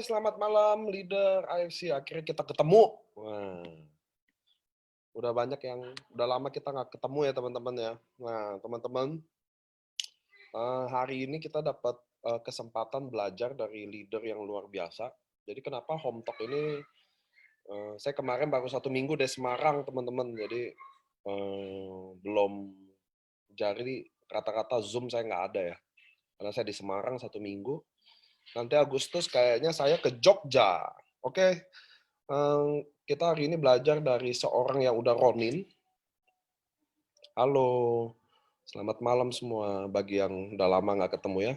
selamat malam leader AFC. Akhirnya kita ketemu. Wah, udah banyak yang udah lama kita nggak ketemu ya teman-teman ya. Nah teman-teman, hari ini kita dapat kesempatan belajar dari leader yang luar biasa. Jadi kenapa Home Talk ini? Saya kemarin baru 1 minggu dari Semarang teman-teman. Jadi belum jadi rata-rata Zoom saya nggak ada ya. Karena saya di Semarang 1 minggu. Nanti Agustus kayaknya saya ke Jogja. Oke, kita hari ini belajar dari seorang yang udah ronin. Halo, selamat malam semua bagi yang udah lama nggak ketemu ya.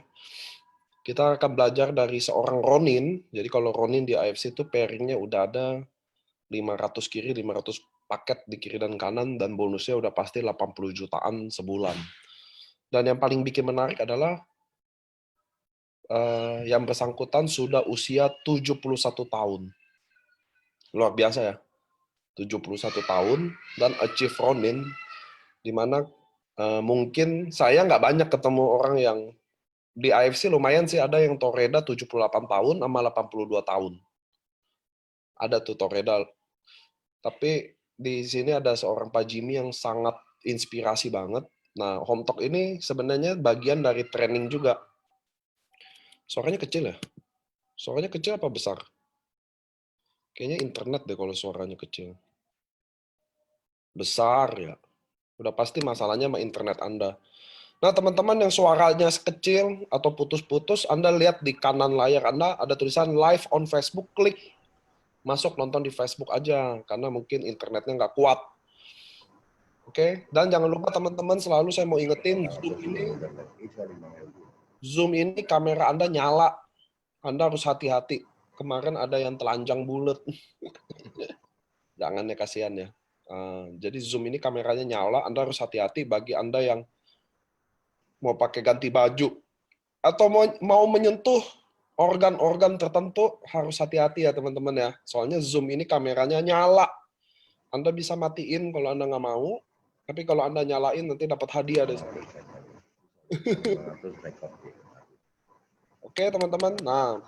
Kita akan belajar dari seorang ronin. Jadi kalau ronin di AFC itu pairingnya udah ada 500 kiri, 500 paket di kiri dan kanan, dan bonusnya udah pasti 80 jutaan sebulan. Dan yang paling bikin menarik adalah yang bersangkutan sudah usia 71 tahun. Luar biasa ya. 71 tahun dan achieve ronin, di mana mungkin saya nggak banyak ketemu orang yang di AFC. Lumayan sih, ada yang Toreda 78 tahun sama 82 tahun. Ada tuh Toreda. Tapi di sini ada seorang Pak Jimmy yang sangat inspirasi banget. Nah, Home Talk ini sebenarnya bagian dari training juga. Suaranya kecil ya? Suaranya kecil apa besar? Kayaknya internet deh kalau suaranya kecil. Besar ya. Udah pasti masalahnya sama internet Anda. Nah, teman-teman yang suaranya kecil atau putus-putus, Anda lihat di kanan layar Anda ada tulisan live on Facebook, klik masuk nonton di Facebook aja, karena mungkin internetnya nggak kuat. Oke, dan jangan lupa teman-teman, selalu saya mau ingetin, Zoom ini kamera Anda nyala. Anda harus hati-hati. Kemarin ada yang telanjang bulat. Jangan ya, kasihan ya. Jadi Zoom ini kameranya nyala, Anda harus hati-hati. Bagi Anda yang mau pakai ganti baju atau mau menyentuh organ-organ tertentu, harus hati-hati ya teman-teman ya. Soalnya Zoom ini kameranya nyala. Anda bisa matiin kalau Anda nggak mau, tapi kalau Anda nyalain nanti dapat hadiah deh. Oke teman-teman. Nah,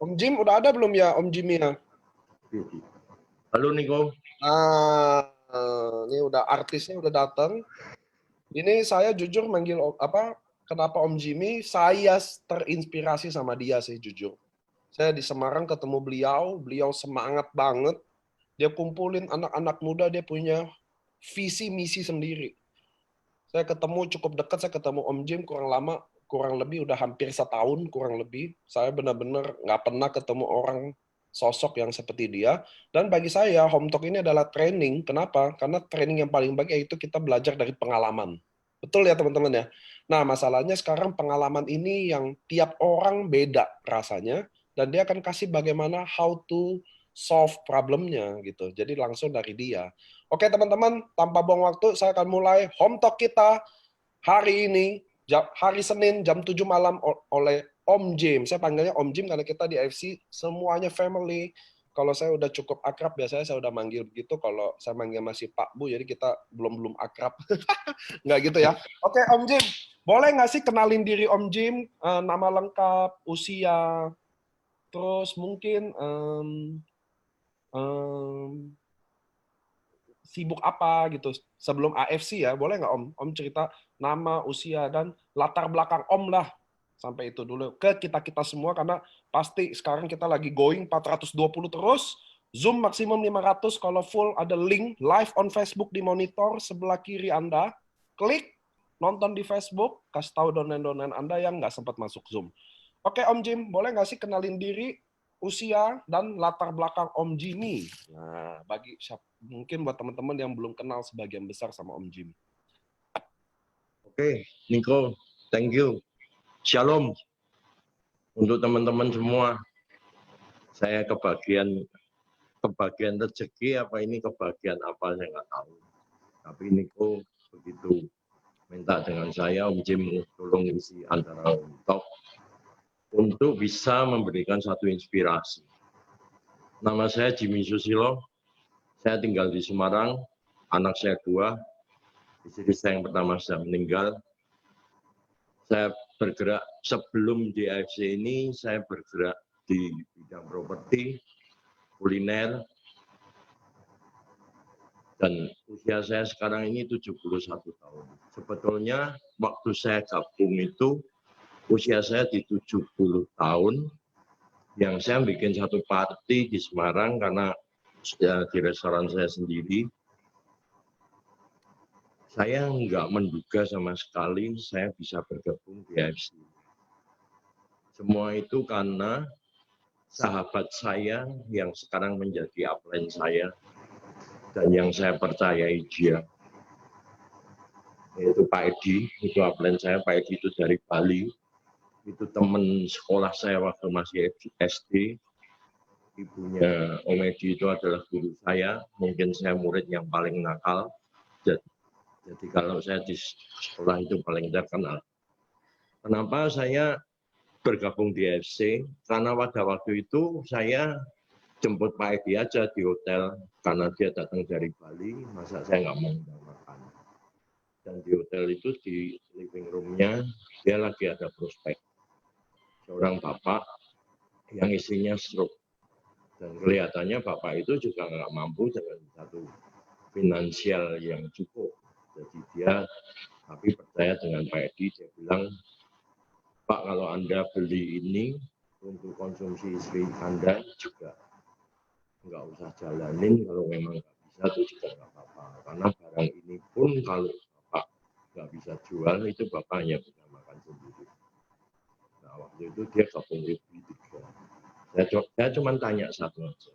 Om Jim udah ada belum ya, Om Jimmy ya? Halo Niko. Nah, ini udah artisnya udah datang. Ini saya jujur manggil kenapa Om Jimmy? Saya terinspirasi sama dia sih jujur. Saya di Semarang ketemu beliau semangat banget. Dia kumpulin anak-anak muda, dia punya visi misi sendiri. Saya ketemu cukup dekat, saya ketemu Om Jim kurang lama, kurang lebih udah hampir setahun kurang lebih. Saya benar-benar nggak pernah ketemu orang sosok yang seperti dia. Dan bagi saya, Home Talk ini adalah training. Kenapa? Karena training yang paling baik yaitu kita belajar dari pengalaman. Betul ya teman-teman ya? Nah, masalahnya sekarang pengalaman ini yang tiap orang beda rasanya, dan dia akan kasih bagaimana how to solve problemnya gitu. Jadi langsung dari dia. Oke teman-teman, tanpa buang waktu, saya akan mulai Home Talk kita hari ini, hari Senin jam 7 malam oleh Om Jim. Saya panggilnya Om Jim karena kita di AFC semuanya family. Kalau saya udah cukup akrab, biasanya saya udah manggil begitu. Kalau saya manggil masih Pak Bu, jadi kita belum akrab. Nggak gitu ya. Oke Om Jim, boleh nggak sih kenalin diri Om Jim? Nama lengkap, usia, terus mungkin sibuk apa gitu sebelum AFC ya, boleh nggak Om? Om cerita nama, usia, dan latar belakang Om lah. Sampai itu dulu ke kita-kita semua, karena pasti sekarang kita lagi going 420 terus. Zoom maksimum 500, kalau full ada link live on Facebook di monitor sebelah kiri Anda. Klik, nonton di Facebook, kasih tahu donen-donen Anda yang nggak sempat masuk Zoom. Oke Om Jim, boleh nggak sih kenalin diri, usia, dan latar belakang Om Jimmy? Nah, bagi mungkin buat teman-teman yang belum kenal sebagian besar sama Om Jimmy. Oke, Niko, thank you. Shalom untuk teman-teman semua. Saya kebagian rezeki apa ini, kebagian apa saya nggak tahu. Tapi Niko begitu minta dengan saya, Om Jim tolong isi antara untuk bisa memberikan satu inspirasi. Nama saya Jimmy Susilo. Saya tinggal di Semarang. Anak saya 2. Istri saya yang pertama sudah meninggal. Saya bergerak sebelum di AFC ini, saya bergerak di bidang properti, kuliner, dan usia saya sekarang ini 71 tahun. Sebetulnya waktu saya gabung itu usia saya di 70 tahun, yang saya bikin satu party di Semarang karena ya, di restoran saya sendiri. Saya nggak menduga sama sekali saya bisa bergabung di AFC. Semua itu karena sahabat saya yang sekarang menjadi upline saya dan yang saya percayai dia, yaitu Pak Edi, itu upline saya. Pak Edi itu dari Bali, itu teman sekolah saya waktu masih SD. Ibunya Om Edi itu adalah guru saya, mungkin saya murid yang paling nakal. Jadi kalau saya di sekolah itu paling terkenal. Kenapa saya bergabung di AFC? Karena pada waktu itu saya jemput Pak Edi aja di hotel, karena dia datang dari Bali, masa saya nggak mau makan. Dan di hotel itu, di living room-nya, dia lagi ada prospek. Seorang bapak yang istrinya stroke. Dan kelihatannya bapak itu juga nggak mampu dengan satu finansial yang cukup. Jadi dia, tapi percaya dengan Pak Edi, dia bilang, Pak, kalau Anda beli ini untuk konsumsi istri Anda juga nggak usah jalanin, kalau memang nggak bisa itu juga nggak apa-apa. Karena barang ini pun kalau Bapak nggak bisa jual, itu Bapak hanya bisa makan sendiri. Nah, waktu itu dia gabung di tiga. Saya cuma tanya satu aja,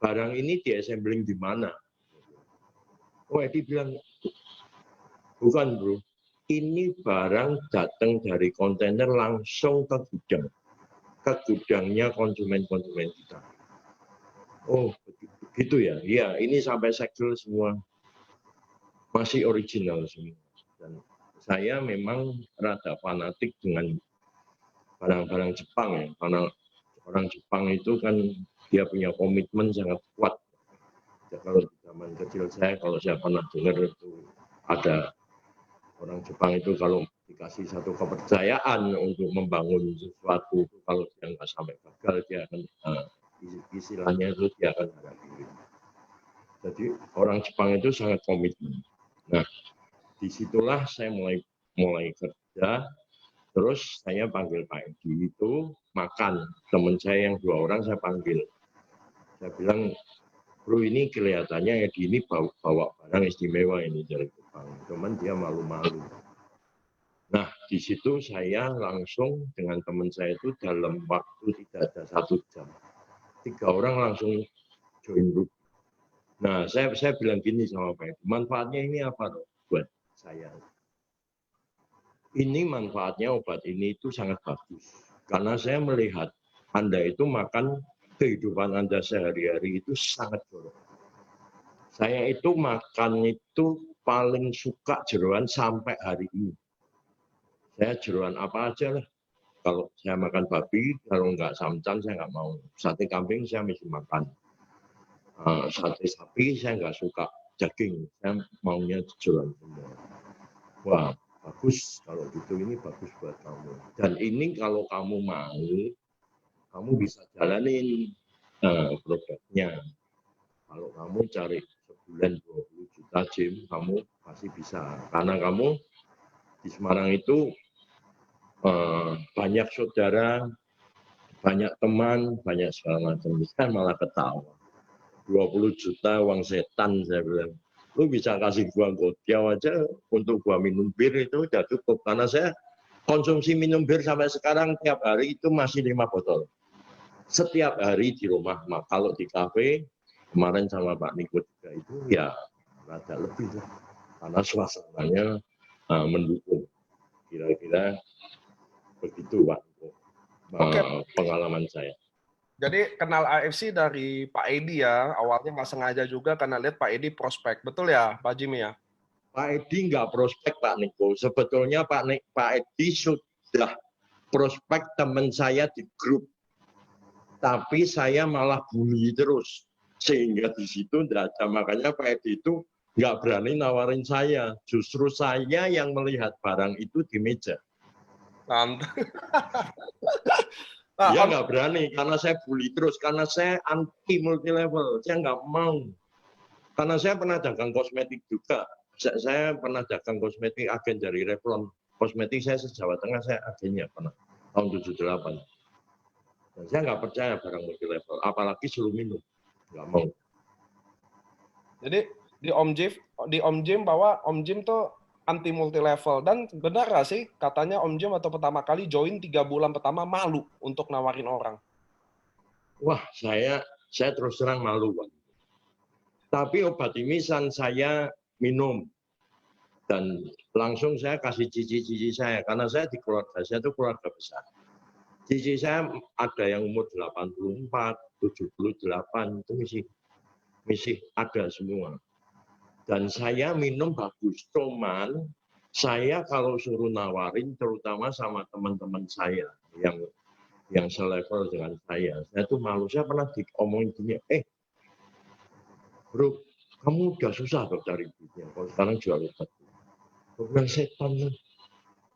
barang ini di assembling di mana? Oh, Edi bilang, bukan bro, ini barang datang dari kontainer langsung ke gudangnya konsumen-konsumen kita. Oh, begitu ya? Iya, ini sampai segel semua masih original semua. Dan saya memang rada fanatik dengan barang-barang Jepang ya, karena orang Jepang itu kan dia punya komitmen sangat kuat. Ya, kalau di zaman kecil saya, kalau saya pernah dengar itu ada orang Jepang itu kalau dikasih satu kepercayaan untuk membangun sesuatu, kalau dia nggak sampai gagal, dia akan istilahnya itu dia akan harap diri. Jadi orang Jepang itu sangat komitmen. Nah, disitulah saya mulai kerja. Terus saya panggil Pak Edi itu makan. Teman saya yang 2 orang saya panggil. Saya bilang, bro ini kelihatannya Edi ini bawa barang istimewa ini dari Jepang. Cuman dia malu-malu. Nah, di situ saya langsung dengan teman saya itu dalam waktu tidak ada 1 jam. 3 orang langsung join group. Nah, saya bilang gini sama Pak Edi, manfaatnya ini apa buat saya? Ini manfaatnya obat ini itu sangat bagus. Karena saya melihat Anda itu makan kehidupan Anda sehari-hari itu sangat jorok. Saya itu makan itu paling suka jeroan sampai hari ini. Saya jeroan apa aja lah. Kalau saya makan babi, kalau nggak samcan saya nggak mau. Sate kambing saya mesti makan. Sate sapi saya nggak suka daging. Saya maunya jeroan semua. Wah, bagus kalau gitu, ini bagus buat kamu. Dan ini kalau kamu mau, kamu bisa jalanin produknya. Kalau kamu cari sebulan 20 juta gym, kamu pasti bisa. Karena kamu di Semarang itu banyak saudara, banyak teman, banyak segala macam. Saya malah ketawa. 20 juta uang setan, saya bilang. Lu bisa kasih gua godiau aja untuk gua minum bir itu udah cukup. Karena saya konsumsi minum bir sampai sekarang tiap hari itu masih 5 botol. Setiap hari di rumah. Kalau di kafe, kemarin sama Pak Niko juga itu ya rada lebih lah. Karena suasananya mendukung. Kira-kira begitu Pak Niko, pengalaman saya. Jadi kenal AFC dari Pak Edi ya, awalnya nggak sengaja juga karena lihat Pak Edi prospek, betul ya Pak Jimmy ya? Pak Edi nggak prospek Pak Niko, sebetulnya Pak Edi sudah prospek teman saya di grup, tapi saya malah bully terus, sehingga di situ tidak ada. Makanya Pak Edi itu nggak berani nawarin saya, justru saya yang melihat barang itu di meja. Nah, Dia Om, nggak berani karena saya bully terus, karena saya anti multi level, saya nggak mau. Karena saya pernah dagang kosmetik juga, saya pernah dagang kosmetik, agen dari Revlon. Kosmetik saya se-Jawa Tengah, saya agennya pernah tahun 78. Dan saya nggak percaya barang multi level, apalagi suruh minum, nggak mau. jadi di Om Jim bahwa Om Jim tuh anti multi level, dan benar gak sih katanya Om Jim waktu pertama kali join 3 bulan pertama malu untuk nawarin orang? Wah, saya terus terang malu, Pak. Tapi obat imisan saya minum, dan langsung saya kasih cici-cici saya, karena saya di keluarga saya itu keluarga besar. Cici saya ada yang umur 84, 78, itu masih ada semua. Dan saya minum bagus, cuman saya kalau suruh nawarin, terutama sama teman-teman saya yang selevel dengan saya tuh malu. Saya pernah diomongin gini, bro, kamu udah susah tuh cari duitnya, kalau sekarang jual obat. Gue bilang, setan,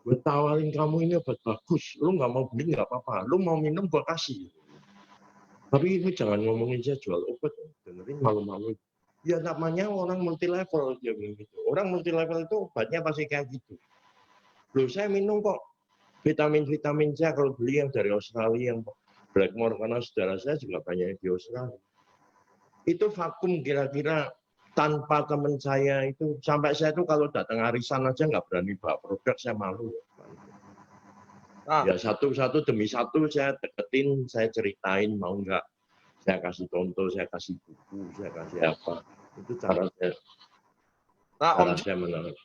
gue tawarin kamu ini obat bagus, lu nggak mau beli nggak apa-apa, lu mau minum gue kasih. Tapi ini jangan ngomongin saya jual obat, dengerin malu-malu. Ya namanya orang multi level, dia bilang gitu. Orang multi level itu obatnya pasti kayak gitu. Loh, saya minum kok vitamin-vitamin saya kalau beli yang dari Australia, yang Blackmore, karena saudara saya juga banyak di Australia. Itu vakum kira-kira tanpa teman saya itu, sampai saya itu kalau datang arisan aja nggak berani bawa produk, saya malu. Nah, Ya satu-satu demi satu saya deketin, saya ceritain mau nggak, saya kasih contoh, saya kasih buku, saya kasih apa. Itu cara Om Jim, saya menarik.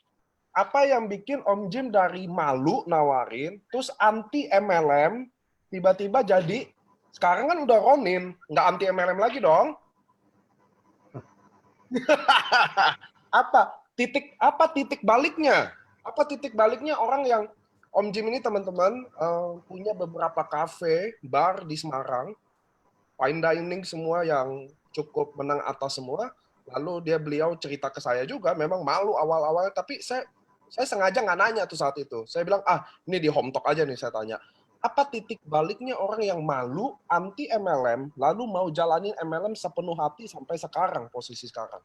apa yang bikin Om Jim dari malu nawarin, terus anti MLM, tiba-tiba jadi, sekarang kan udah Ronin, nggak anti MLM lagi dong? Apa titik baliknya? Apa titik baliknya orang yang Om Jim ini teman-teman punya beberapa kafe, bar di Semarang, fine dining semua yang cukup menang atas semua. Lalu beliau cerita ke saya juga, memang malu awal-awal, tapi saya sengaja nggak nanya tuh saat itu. Saya bilang, ini di home talk aja nih saya tanya. Apa titik baliknya orang yang malu, anti MLM, lalu mau jalanin MLM sepenuh hati sampai sekarang, posisi sekarang?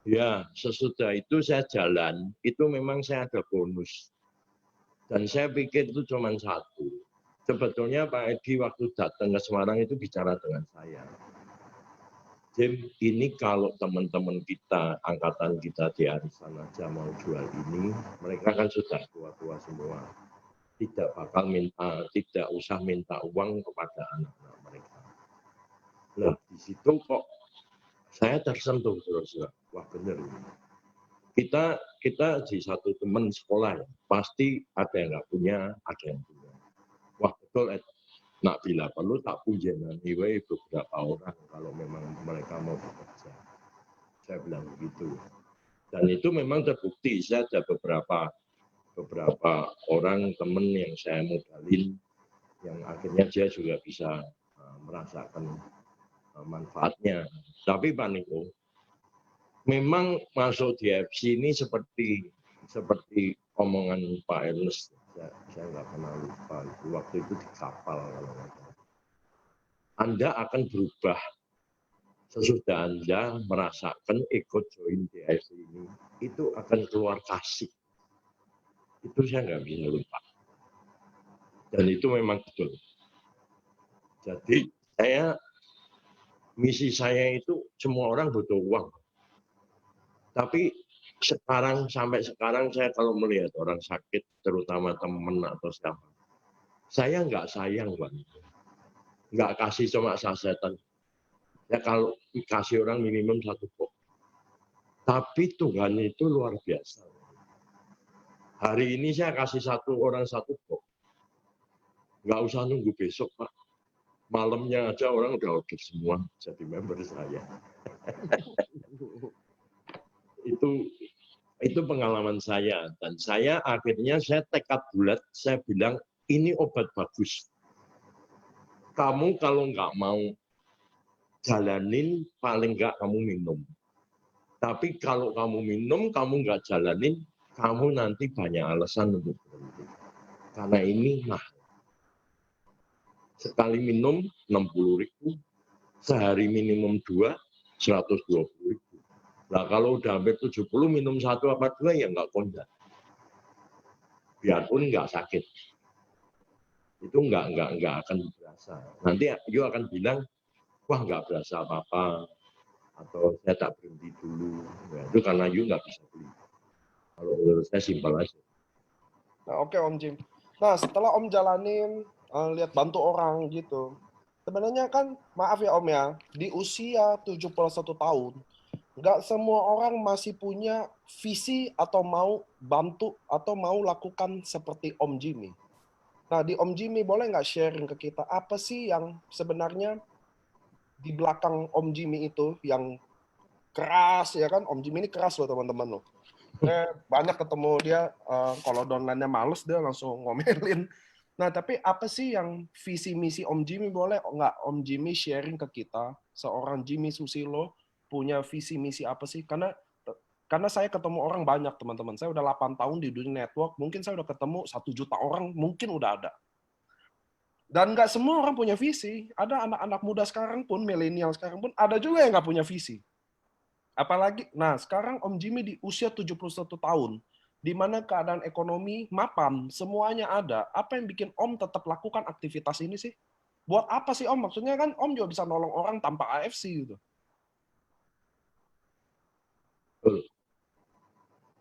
Ya, sesudah itu saya jalan, itu memang saya ada bonus. Dan saya pikir itu cuma satu. Sebetulnya Pak Edi waktu datang ke Semarang itu bicara dengan saya. Jim, ini kalau teman-teman kita, angkatan kita di arisan aja mau jual ini, mereka kan sudah tua-tua semua. Tidak bakal tidak usah minta uang kepada anak-anak mereka. Nah, di situ kok saya tersentuh terus. Wah, benar ini. Kita di satu teman sekolah ya, pasti ada yang nggak punya, ada yang punya. Wah, betul, Ed. Nah, bila perlu tak punjenani wae beberapa orang kalau memang mereka mau bekerja. Saya bilang begitu. Dan itu memang terbukti. Saya ada beberapa orang teman yang saya modalin, yang akhirnya dia juga bisa merasakan manfaatnya. Tapi Pak Niko, memang masuk di FC ini seperti omongan Pak Ernest. Saya nggak pernah lupa. Waktu itu di kapal kalau nggak salah. Anda akan berubah sesudah Anda merasakan ikut join DIC ini, itu akan keluar kasih. Itu saya nggak bisa lupa. Dan itu memang betul. Jadi misi saya itu semua orang butuh uang. Tapi sampai sekarang saya kalau melihat orang sakit, terutama teman atau siapa, saya nggak sayang, Pak. Nggak kasih cuma sasetan. Ya kalau kasih orang minimum 1 box. Tapi Tuhan itu luar biasa. Hari ini saya kasih orang 1 box. Nggak usah nunggu besok, Pak. Malamnya aja orang udah order semua jadi member saya. Itu pengalaman saya. Dan saya akhirnya tekad bulat, saya bilang ini obat bagus. Kamu kalau nggak mau jalanin, paling nggak kamu minum. Tapi kalau kamu minum, kamu nggak jalanin, kamu nanti banyak alasan untuk berhenti. Karena ini mahal. Sekali minum 60.000, sehari minimum 2, 120.000. Nah kalau udah hampir 70 minum 1 apa 2 ya nggak kondang. Biarpun nggak sakit. Itu nggak akan berasa. Nanti you akan bilang, wah nggak berasa apa-apa. Atau saya tak berhenti dulu. Ya, itu karena you nggak bisa beli. Kalau menurut saya simpel aja. Nah, oke Om Jim. Nah, setelah Om jalanin, lihat bantu orang gitu. Sebenarnya kan, maaf ya Om ya, di usia 71 tahun, nggak semua orang masih punya visi atau mau bantu atau mau lakukan seperti Om Jimmy. Nah, di Om Jimmy boleh nggak sharing ke kita, apa sih yang sebenarnya di belakang Om Jimmy itu yang keras ya kan? Om Jimmy ini keras loh teman-teman loh. Banyak ketemu dia, kalau downline-nya males dia langsung ngomelin. Nah, tapi apa sih yang visi misi Om Jimmy, boleh nggak Om Jimmy sharing ke kita, seorang Jimmy Susilo punya visi misi apa sih? Karena saya ketemu orang banyak teman-teman. Saya udah 8 tahun di dunia network, mungkin saya udah ketemu 1 juta orang, mungkin udah ada. Dan nggak semua orang punya visi. Ada anak-anak muda sekarang pun, milenial sekarang pun, ada juga yang nggak punya visi. Apalagi, nah sekarang Om Jimmy di usia 71 tahun, di mana keadaan ekonomi mapan, semuanya ada. Apa yang bikin Om tetap lakukan aktivitas ini sih? Buat apa sih Om? Maksudnya kan Om juga bisa nolong orang tanpa AFC gitu.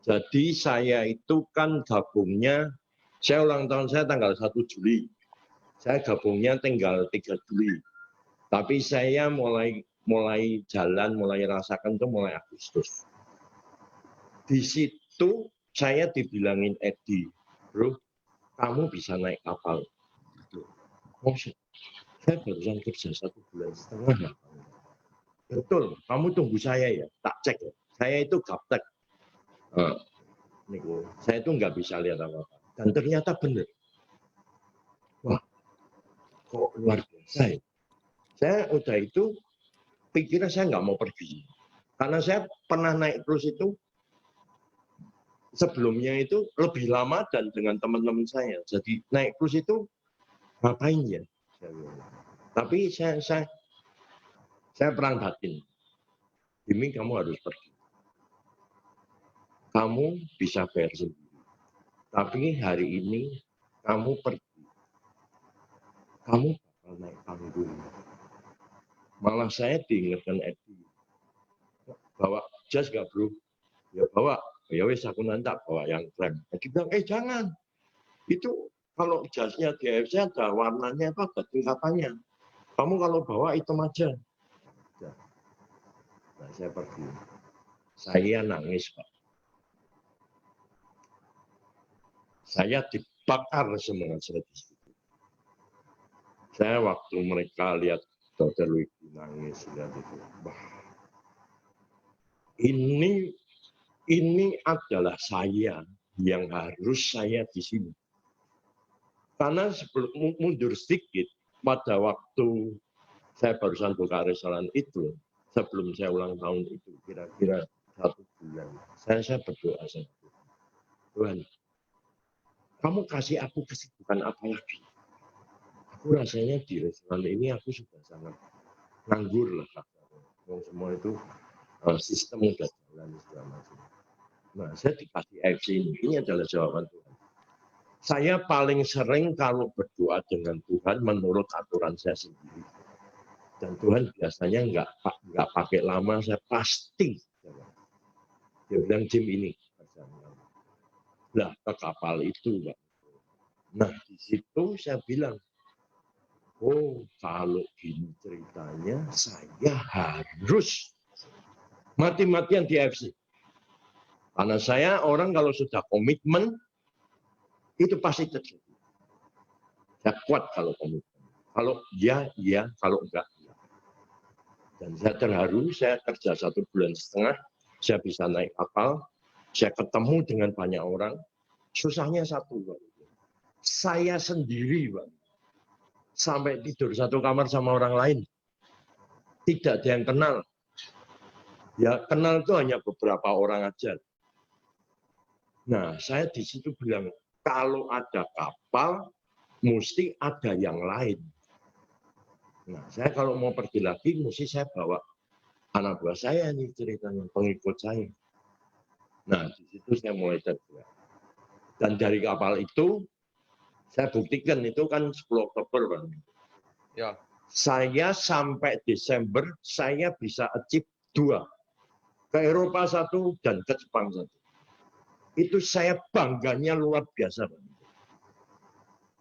Jadi saya itu kan gabungnya, saya ulang tahun saya tanggal 1 Juli. Saya gabungnya tanggal 3 Juli. Tapi saya mulai jalan, mulai rasakan itu mulai Agustus. Di situ saya dibilangin Edi, bro, kamu bisa naik kapal. Oh, saya barusan kerja 1,5 bulan. Betul, kamu tunggu saya ya, tak cek ya. Saya itu gaptek. Saya itu nggak bisa lihat apa-apa. Dan ternyata benar. Wah, kok luar biasa ya. Saya udah itu, pikirnya saya nggak mau pergi. Karena saya pernah naik cruise itu, sebelumnya itu lebih lama dan dengan teman-teman saya. Jadi naik cruise itu ngapain ya? Tapi saya perang batin. Jimmy, kamu harus pergi. Kamu bisa bayar sendiri. Tapi hari ini kamu pergi. Kamu bakal naik panggung. Malah saya diingatkan Edi. Bawa jas gak bro? Ya bawa. Ya wes aku nanti bawa yang krem. Edi bilang, jangan. Itu kalau jasnya di AFC ada warnanya apa, ada tingkatannya. Kamu kalau bawa hitam aja. Nah, saya pergi. Saya nangis, Pak. Saya dibakar semangat saya di situ. Saya waktu mereka lihat Dr. Luigi nangis, lihat itu. Wah, ini adalah saya yang harus saya di sini. Karena sebelum mundur sedikit, pada waktu saya barusan buka restoran itu, sebelum saya ulang tahun itu, kira-kira 1 bulan, saya berdoa sama Tuhan, kamu kasih aku kesibukan apa lagi? Aku rasanya di restoran ini aku sudah sangat nganggur lah. Semua itu sistem udah jalan segala macam. Nah, saya dikasih AFC ini. Ini adalah jawaban Tuhan. Saya paling sering kalau berdoa dengan Tuhan menurut aturan saya sendiri. Dan Tuhan biasanya nggak pakai lama, saya pasti. Dia bilang, Jim ini. Lah, ke kapal itu, Pak. Nah, di situ saya bilang, oh, kalau gini ceritanya, saya harus mati-matian di AFC. Karena saya orang kalau sudah komitmen, itu pasti terjadi. Saya kuat kalau komitmen. Kalau iya, kalau enggak, iya. Dan saya terharu, saya kerja 1,5 bulan, saya bisa naik kapal, saya ketemu dengan banyak orang. Susahnya satu, Pak. Saya sendiri, Pak. Sampai tidur satu kamar sama orang lain. Tidak ada yang kenal. Ya, kenal itu hanya beberapa orang aja. Nah, saya di situ bilang, kalau ada kapal, mesti ada yang lain. Nah, saya kalau mau pergi lagi, mesti saya bawa anak buah saya nih ceritanya, pengikut saya. Nah, di situ saya mulai tergerak. Dan dari kapal itu, saya buktikan itu kan 10 Oktober, Bang. Ya. Saya sampai Desember, saya bisa achieve 2. Ke Eropa 1 dan ke Jepang 1. Itu saya bangganya luar biasa, Bang.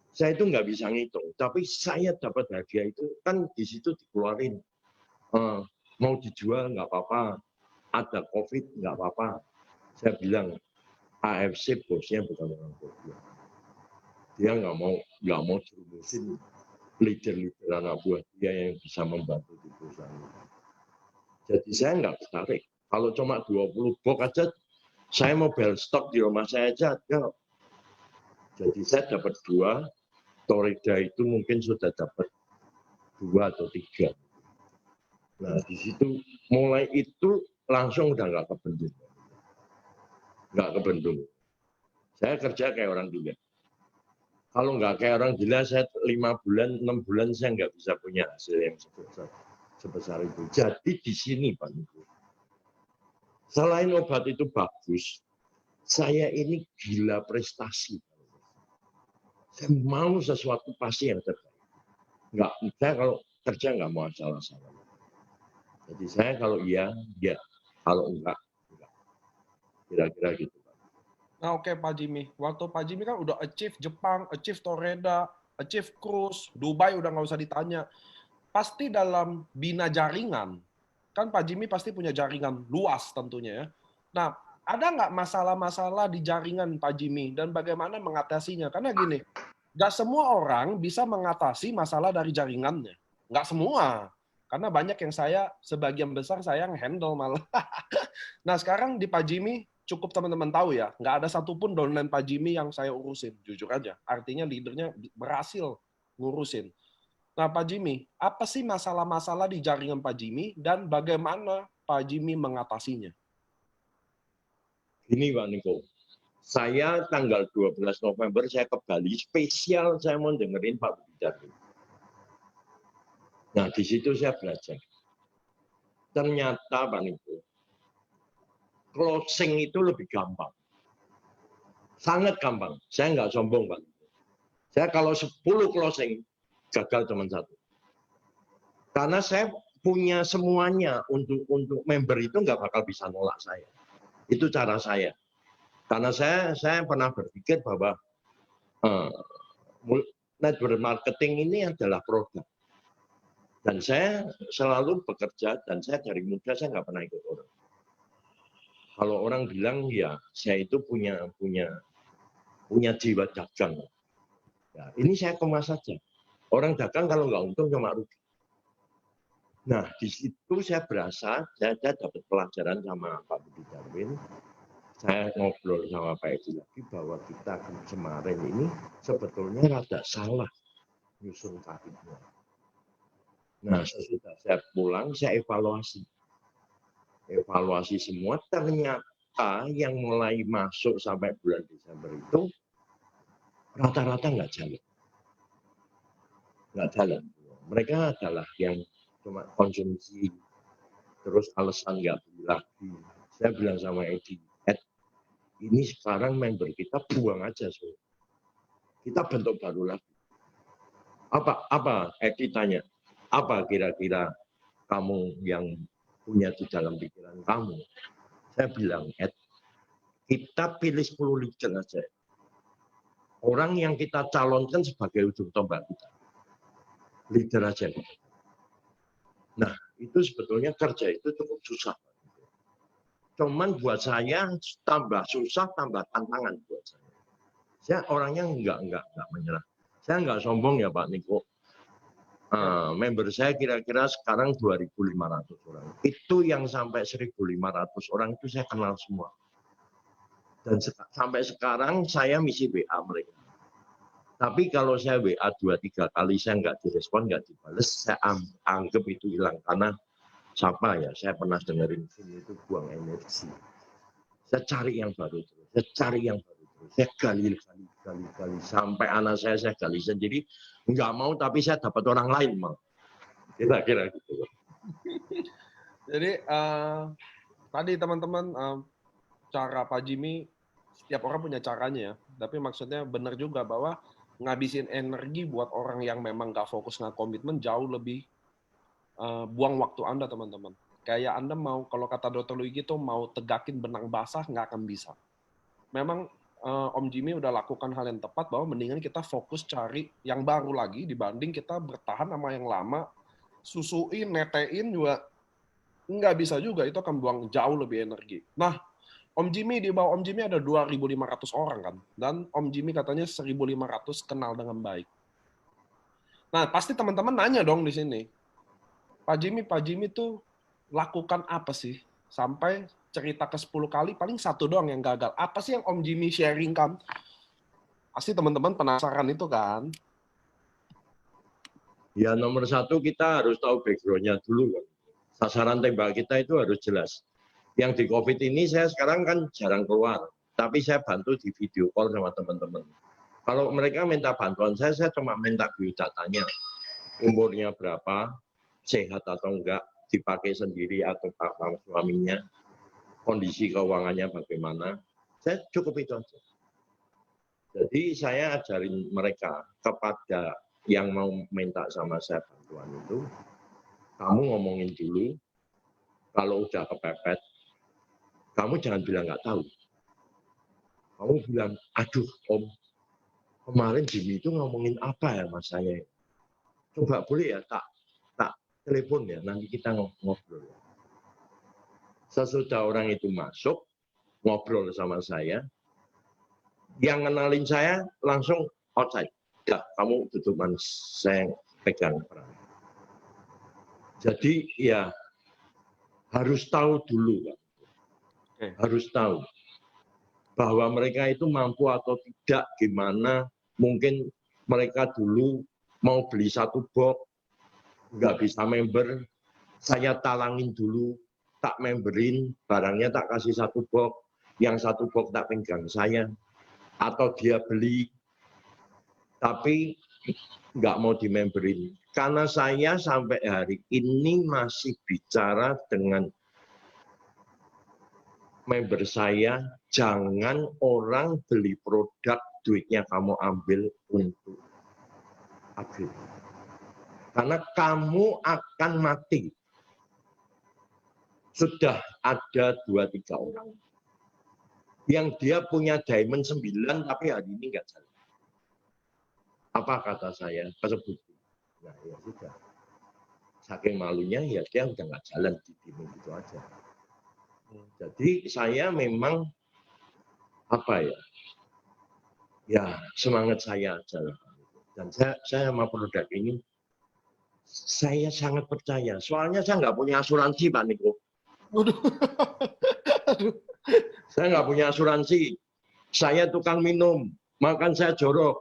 Saya itu nggak bisa ngitung, tapi saya dapat hadiah itu kan di situ dikeluarin. Mau dijual nggak apa-apa, ada COVID nggak apa-apa. Saya bilang AFC bosnya bukan orang Korea. Dia nggak mau jerumusin leader-leader anak buah dia yang bisa membantu di perusahaan. Jadi saya nggak tertarik. Kalau cuma 20 box aja, saya mau bel stok di rumah saya aja. Ya. Jadi saya dapat 2, Torida itu mungkin sudah dapat 2 atau 3. Nah di situ mulai itu langsung udah nggak kebendung. Nggak kebendung. Saya kerja kayak orang gila. Kalau nggak kayak orang gila, saya 5 bulan, 6 bulan saya nggak bisa punya hasil yang sebesar itu. Jadi di sini Pak Niko, selain obat itu bagus, saya ini gila prestasi. Saya mau sesuatu pasti yang terbaik. Nggak, saya kalau kerja nggak mau asal-asalan. Jadi saya kalau iya, ya. Kalau enggak. Kira-kira gitu. Nah oke Pak Jimmy, waktu Pak Jimmy kan udah achieve Jepang, achieve Toreda, achieve Cruise, Dubai udah nggak usah ditanya. Pasti dalam bina jaringan, kan Pak Jimmy pasti punya jaringan luas tentunya ya. Nah, ada nggak masalah-masalah di jaringan Pak Jimmy dan bagaimana mengatasinya? Karena gini, nggak semua orang bisa mengatasi masalah dari jaringannya. Nggak semua. Karena banyak yang sebagian besar saya yang handle malah. Nah sekarang di Pak Jimmy, cukup teman-teman tahu ya, nggak ada satupun downline Pak Jimmy yang saya urusin, jujur aja. Artinya leadernya berhasil ngurusin. Nah Pak Jimmy, apa sih masalah-masalah di jaringan Pak Jimmy dan bagaimana Pak Jimmy mengatasinya? Ini Pak Niko, saya tanggal 12 November saya ke Bali, spesial saya mau dengerin Pak Budi Darwin. Nah di situ saya belajar. Ternyata Pak Niko, closing itu lebih gampang. Sangat gampang. Saya nggak sombong Pak. Saya kalau 10 closing, gagal cuma 1. Karena saya punya semuanya untuk member itu nggak bakal bisa nolak saya. Itu cara saya. Karena saya pernah berpikir bahwa network marketing ini adalah produk. Dan saya selalu bekerja dan saya dari muda saya nggak pernah ikut orang. Kalau orang bilang ya saya itu punya jiwa dagang. Ya, ini saya kemas saja. Orang dagang kalau nggak untung cuma rugi. Nah di situ saya berasa saya dapat pelajaran sama Pak Budi Darwin. Saya ngobrol sama Pak Edi lagi bahwa kita kemarin ini sebetulnya rada salah nyusun karirnya. Nah sesudah saya pulang saya evaluasi semua, ternyata yang mulai masuk sampai bulan Desember itu rata-rata nggak jalan. Mereka adalah yang cuma konsumsi, terus alasan nggak beli lagi. Saya bilang sama Edi, ini sekarang member kita buang aja, so. Kita bentuk baru lagi. Apa? Edi tanya, apa kira-kira kamu yang punya di dalam pikiran kamu? Saya bilang, kita pilih 10 leader aja. Orang yang kita calonkan sebagai ujung tombak kita. Leader aja. Nah, itu sebetulnya kerja itu cukup susah. Cuman buat saya tambah susah, tambah tantangan buat saya. Saya orangnya enggak menyerah. Saya enggak sombong ya Pak Niko. Member saya kira-kira sekarang 2.500 orang. Itu yang sampai 1.500 orang itu saya kenal semua. Dan sampai sekarang saya misi WA mereka. Tapi kalau saya WA 2-3 kali saya nggak direspon, nggak dibales, saya anggap itu hilang. Karena siapa ya, saya pernah dengerin film itu buang energi. Saya cari yang baru terus, saya gali. Sampai anak saya gali sendiri, nggak mau tapi saya dapat orang lain mau. Kira-kira gitu. Jadi tadi teman-teman cara Pak Jimmy, setiap orang punya caranya ya. Tapi maksudnya benar juga bahwa ngabisin energi buat orang yang memang nggak fokus nggak komitmen jauh lebih buang waktu Anda teman-teman. Kayak Anda mau, kalau kata Dr. Luigi itu mau tegakin benang basah nggak akan bisa. Memang Om Jimmy udah lakukan hal yang tepat bahwa mendingan kita fokus cari yang baru lagi dibanding kita bertahan sama yang lama, susuin, netein juga nggak bisa juga, itu akan buang jauh lebih energi. Nah, Om Jimmy, di bawah Om Jimmy ada 2.500 orang kan, dan Om Jimmy katanya 1.500 kenal dengan baik. Nah, pasti teman-teman nanya dong di sini, Pak Jimmy tuh lakukan apa sih sampai cerita ke 10 kali paling satu doang yang gagal. Apa sih yang Om Jimmy sharing kan? Pasti teman-teman penasaran itu kan. Ya nomor satu kita harus tahu background-nya dulu kan. Sasaran tembak kita itu harus jelas. Yang di COVID ini saya sekarang kan jarang keluar, tapi saya bantu di video call sama teman-teman. Kalau mereka minta bantuan saya cuma minta biodatanya, umurnya berapa, sehat atau enggak, dipakai sendiri atau sama suaminya, kondisi keuangannya bagaimana, saya cukup itu aja. Jadi saya ajarin mereka kepada yang mau minta sama saya bantuan itu, kamu ngomongin dulu, kalau udah kepepet, kamu jangan bilang nggak tahu. Kamu bilang, aduh Om, kemarin Jimmy itu ngomongin apa ya mas saya? Coba boleh ya tak telepon ya, nanti kita ngobrol. Sesudah orang itu masuk, ngobrol sama saya, yang kenalin saya langsung outside. Ya, kamu duduk manis, saya pegang peran. Jadi ya harus tahu dulu, Pak. Harus tahu bahwa mereka itu mampu atau tidak, gimana. Mungkin mereka dulu mau beli satu box, nggak bisa member, saya talangin dulu, tak memberin, barangnya tak kasih satu box, yang satu box tak pegang saya, atau dia beli, tapi nggak mau dimemberin. Karena saya sampai hari ini masih bicara dengan member saya, jangan orang beli produk, duitnya kamu ambil untuk upgrade. Karena kamu akan mati. Sudah ada 2-3 orang yang dia punya diamond 9 tapi hari ini nggak jalan. Apa kata saya? Tersebut. Nah ya sudah. Saking malunya ya dia udah nggak jalan di tim itu aja. Jadi saya memang apa ya? Ya semangat saya aja. Dan saya sama produk ini saya sangat percaya. Soalnya saya nggak punya asuransi Pak Niko. Saya nggak punya asuransi. Saya tukang minum, makan saya jorok.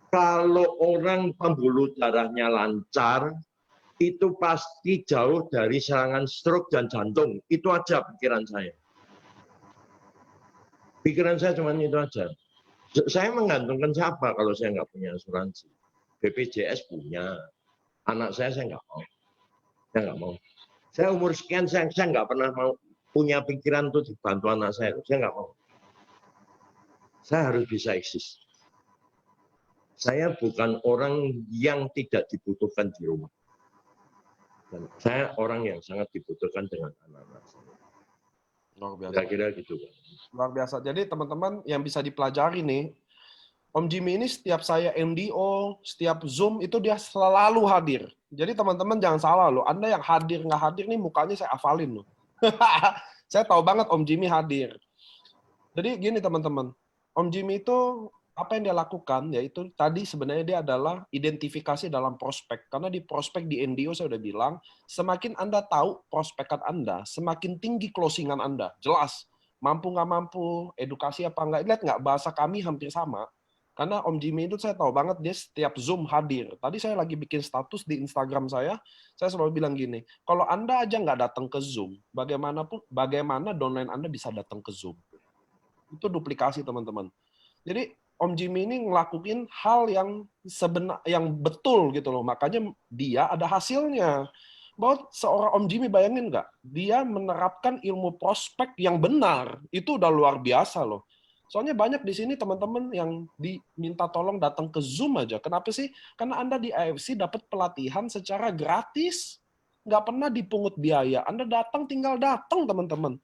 Kalau orang pembuluh darahnya lancar, itu pasti jauh dari serangan stroke dan jantung. Itu aja pikiran saya. Pikiran saya cuma itu aja. Saya menggantungkan siapa kalau saya nggak punya asuransi? BPJS punya. Anak saya nggak mau. Saya nggak mau. Saya umur sekian, saya nggak pernah mau punya pikiran untuk dibantu anak saya. Saya nggak mau. Saya harus bisa eksis. Saya bukan orang yang tidak dibutuhkan di rumah. Dan saya orang yang sangat dibutuhkan dengan anak-anak saya. Luar biasa. Kira-kira gitu. Luar biasa. Jadi teman-teman yang bisa dipelajari nih, Om Jimmy ini setiap saya MDO, setiap Zoom itu dia selalu hadir. Jadi teman-teman jangan salah loh, Anda yang hadir nggak hadir nih mukanya saya hafalin loh. Saya tahu banget Om Jimmy hadir. Jadi gini teman-teman, Om Jimmy itu apa yang dia lakukan yaitu tadi sebenarnya dia adalah identifikasi dalam prospek. Karena di prospek di NDO saya udah bilang, semakin Anda tahu prospekan Anda, semakin tinggi closingan Anda. Jelas, mampu nggak mampu, edukasi apa nggak, lihat nggak bahasa kami hampir sama. Karena Om Jimmy itu saya tahu banget dia setiap Zoom hadir. Tadi saya lagi bikin status di Instagram saya selalu bilang gini, kalau Anda aja nggak datang ke Zoom, bagaimana downline Anda bisa datang ke Zoom? Itu duplikasi teman-teman. Jadi Om Jimmy ini ngelakuin hal yang yang betul gitu loh. Makanya dia ada hasilnya. Bahwa seorang Om Jimmy, bayangin nggak? Dia menerapkan ilmu prospek yang benar. Itu udah luar biasa loh. Soalnya banyak di sini teman-teman yang diminta tolong datang ke Zoom aja. Kenapa sih? Karena Anda di AFC dapat pelatihan secara gratis. Nggak pernah dipungut biaya. Anda datang, tinggal datang teman-teman.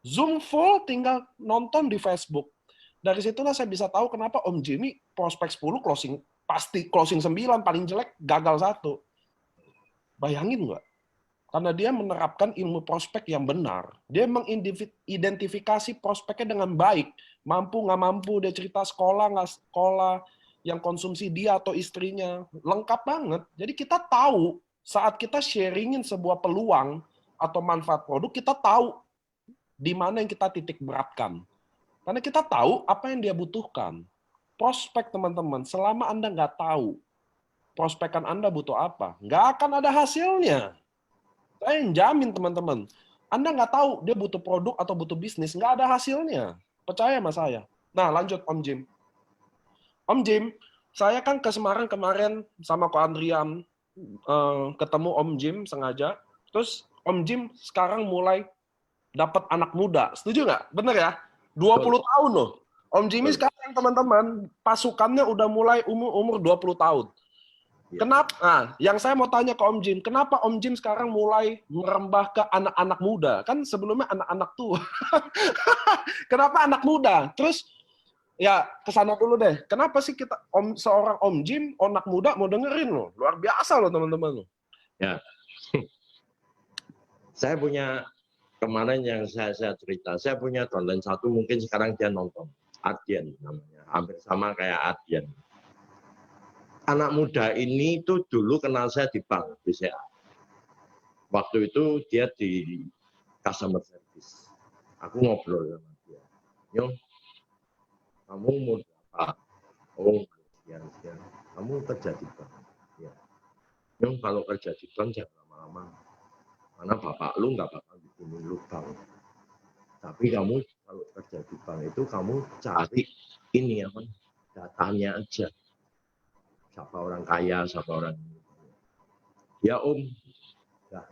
Zoom full, tinggal nonton di Facebook. Dari situlah saya bisa tahu kenapa Om Jimmy prospek 10 closing pasti closing 9, paling jelek gagal 1. Bayangin nggak? Karena dia menerapkan ilmu prospek yang benar. Dia mengidentifikasi prospeknya dengan baik. Mampu nggak mampu, dia cerita sekolah nggak sekolah, yang konsumsi dia atau istrinya. Lengkap banget. Jadi kita tahu saat kita sharingin sebuah peluang atau manfaat produk, kita tahu di mana yang kita titik beratkan. Karena kita tahu apa yang dia butuhkan. Prospek teman-teman, selama Anda nggak tahu prospekan Anda butuh apa, nggak akan ada hasilnya. Saya yang jamin teman-teman. Anda nggak tahu dia butuh produk atau butuh bisnis, nggak ada hasilnya. Percaya sama saya. Nah, lanjut Om Jim. Om Jim, saya kan ke Semarang kemarin sama Ko Andrian, ketemu Om Jim sengaja. Terus Om Jim sekarang mulai dapat anak muda. Setuju nggak? Bener ya? 20 tahun loh. Om Jimmy sekarang teman-teman, pasukannya udah mulai umur 20 tahun. Kenapa? Nah, yang saya mau tanya ke Om Jim, kenapa Om Jim sekarang mulai merembah ke anak-anak muda? Kan sebelumnya anak-anak tua. Kenapa anak muda? Terus ya kesana dulu deh. Kenapa sih kita seorang Om Jim, anak muda mau dengerin loh? Luar biasa loh teman-teman loh. Ya, saya punya kemarin yang saya cerita, saya punya downline satu, mungkin sekarang dia nonton, Adrian namanya, hampir sama kayak Adrian. Anak muda ini tuh dulu kenal saya di bank BCA. Waktu itu dia di customer service. Aku ngobrol sama dia. Yo, kamu mau apa? Oh, sekian. Kamu kerja di bank. Ya. Yo, kalau kerja di bank jangan lama-lama. Karena bapak lu nggak bakal bikin lu bank. Tapi kamu kalau kerja di bank itu kamu cari ini apa? Datanya aja. Siapa orang kaya, siapa orang ini. Ya Om, nah,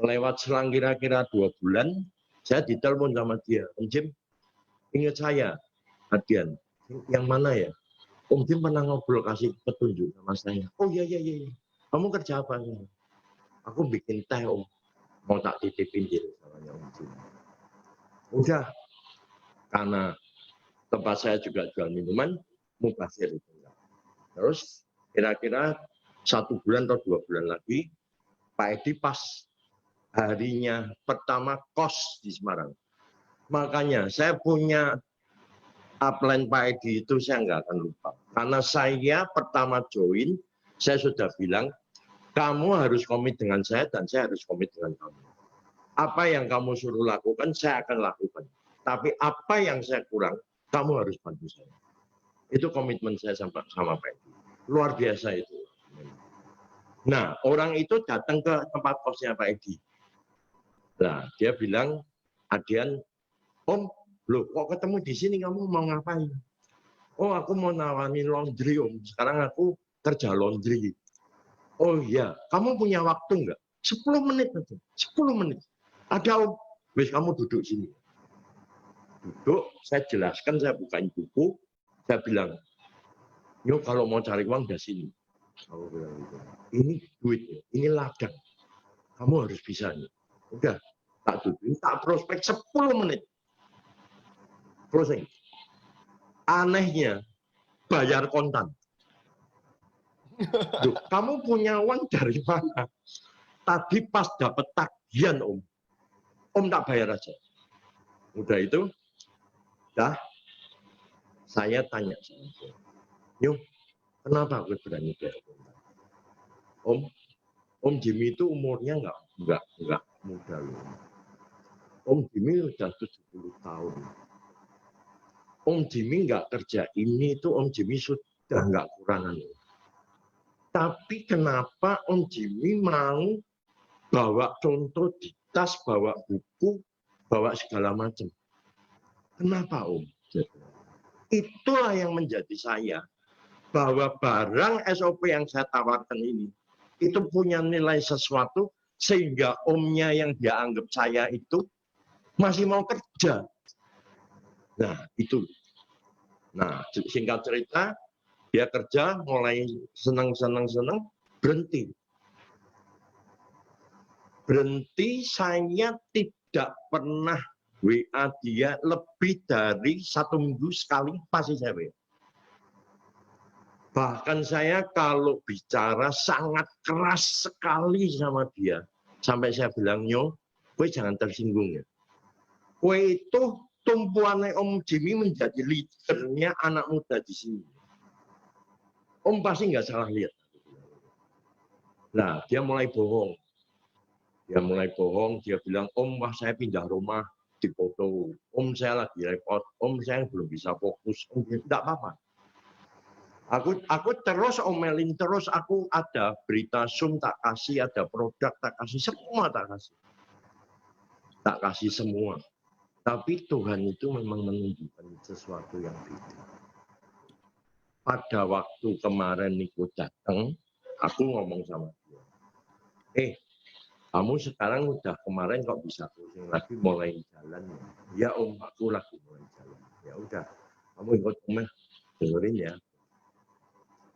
lewat selang kira-kira 2 bulan, saya ditelepon sama dia. Om Jim, ingat saya, Adian. Yang mana ya? Om Jim pernah ngobrol kasih petunjuk sama saya. Oh iya. Kamu kerja apa? Aku bikin teh Om. Mau tak titipin dia namanya Om Jim. Udah, karena tempat saya juga jual minuman, mubazir itu. Terus kira-kira 1 bulan atau 2 bulan lagi, Pak Edi pas harinya pertama kos di Semarang. Makanya saya punya upline Pak Edi itu saya nggak akan lupa. Karena saya pertama join, saya sudah bilang, kamu harus komit dengan saya dan saya harus komit dengan kamu. Apa yang kamu suruh lakukan, saya akan lakukan. Tapi apa yang saya kurang, kamu harus bantu saya. Itu komitmen saya sama Pak Edi. Luar biasa itu. Nah, orang itu datang ke tempat kosnya Pak Edi. Nah, dia bilang, Adian, Om, loh kok ketemu di sini kamu mau ngapain? Oh, aku mau nawarin laundry Om. Sekarang aku kerja laundry. Oh iya, kamu punya waktu nggak? 10 menit aja. 10 menit. Ada Om. Wes kamu duduk sini. Duduk, saya jelaskan, saya bukain buku. Saya bilang, yuk kalau mau cari uang dari sini. Aku bilang gitu. Ini duitnya, ini ladang. Kamu harus bisa nih. Udah, tak duduk, tak prospek 10 menit. Closing. Anehnya, bayar kontan. Duh, kamu punya uang dari mana? Tadi pas dapat tagihan Om tak bayar aja. Udah itu, dah, saya tanya sama dia, Nyuh, kenapa aku berani bayar kontan? Om Jimmy itu umurnya nggak muda loh. Om Jimmy udah 70 tahun. Om Jimmy nggak kerja ini itu Om Jimmy sudah nggak kurangan. Tapi kenapa Om Jimmy mau bawa contoh di tas, bawa buku, bawa segala macam? Kenapa Om? Itulah yang menjadi saya. Bahwa barang SOP yang saya tawarkan ini, itu punya nilai sesuatu, sehingga omnya yang dia anggap saya itu masih mau kerja. Nah, itu. Nah, singkat cerita, dia kerja, mulai senang, berhenti. Berhenti, saya tidak pernah WA dia lebih dari 1 minggu sekali, pasti saya WA. Bahkan saya kalau bicara sangat keras sekali sama dia. Sampai saya bilang, Nyo, kowe jangan tersinggung ya. Kowe itu tumpuannya Om Jimmy menjadi leadernya anak muda di sini. Om pasti nggak salah lihat. Nah, dia mulai bohong. Dia bilang, Om, wah saya pindah rumah di foto. Om, saya lagi repot. Om, saya belum bisa fokus. Om, enggak apa-apa. Aku terus omelin terus, aku ada berita Zoom tak kasih, ada produk tak kasih, semua tak kasih. Tak kasih semua. Tapi Tuhan itu memang menunjukkan sesuatu yang beda. Pada waktu kemarin Niko datang, aku ngomong sama dia. Kamu sekarang udah kemarin kok bisa closing lagi, mulai jalan ya? Ya Om, aku lagi mulai jalan. Ya udah, kamu ikut Om, dengerin ya.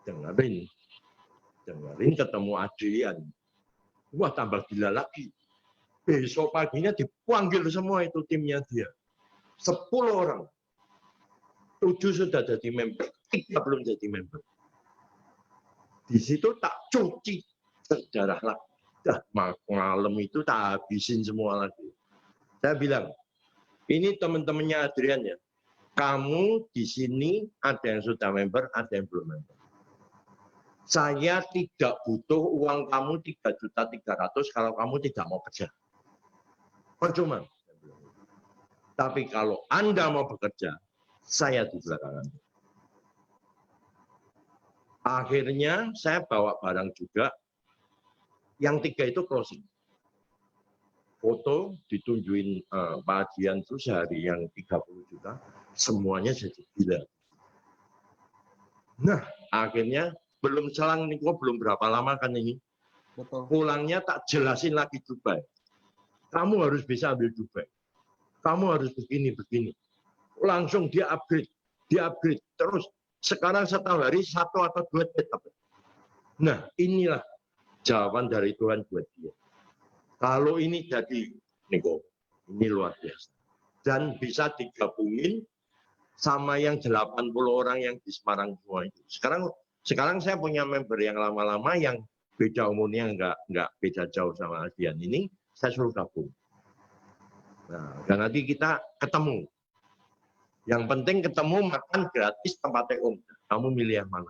Dengerin ketemu Adrian. Wah, tambah gila lagi. Besok paginya dipanggil semua itu timnya dia. 10 orang. 7 sudah jadi member, 3 belum jadi member. Di situ tak cuci sejarah lagi. Dah, malam itu tak habisin semua lagi. Saya bilang, ini teman-temannya Adrian ya. Kamu di sini ada yang sudah member, ada yang belum member. Saya tidak butuh uang kamu 3.300.000 kalau kamu tidak mau kerja. Percuma. Tapi kalau Anda mau bekerja, saya di belakang Anda. Akhirnya saya bawa barang juga. Yang 3 itu closing. Foto ditunjukin Pak Adian itu sehari yang 30 juta, semuanya jadi gila. Nah, akhirnya belum selang Niko belum berapa lama kan ini. Betul. Pulangnya tak jelasin lagi Dubai. Kamu harus bisa ambil Dubai. Kamu harus begini. Langsung dia upgrade. Terus sekarang setiap hari 1 atau 2 tetap. Nah, inilah jawaban dari Tuhan buat dia. Kalau ini jadi, Niko, ini luar biasa. Dan bisa digabungin sama yang 80 orang yang di Semarang semua itu. Sekarang saya punya member yang lama-lama yang beda umurnya nggak beda jauh sama Adian ini, saya suruh gabung. Nah, dan nanti kita ketemu. Yang penting ketemu, makan gratis tempatnya Om. Kamu milih yang mana?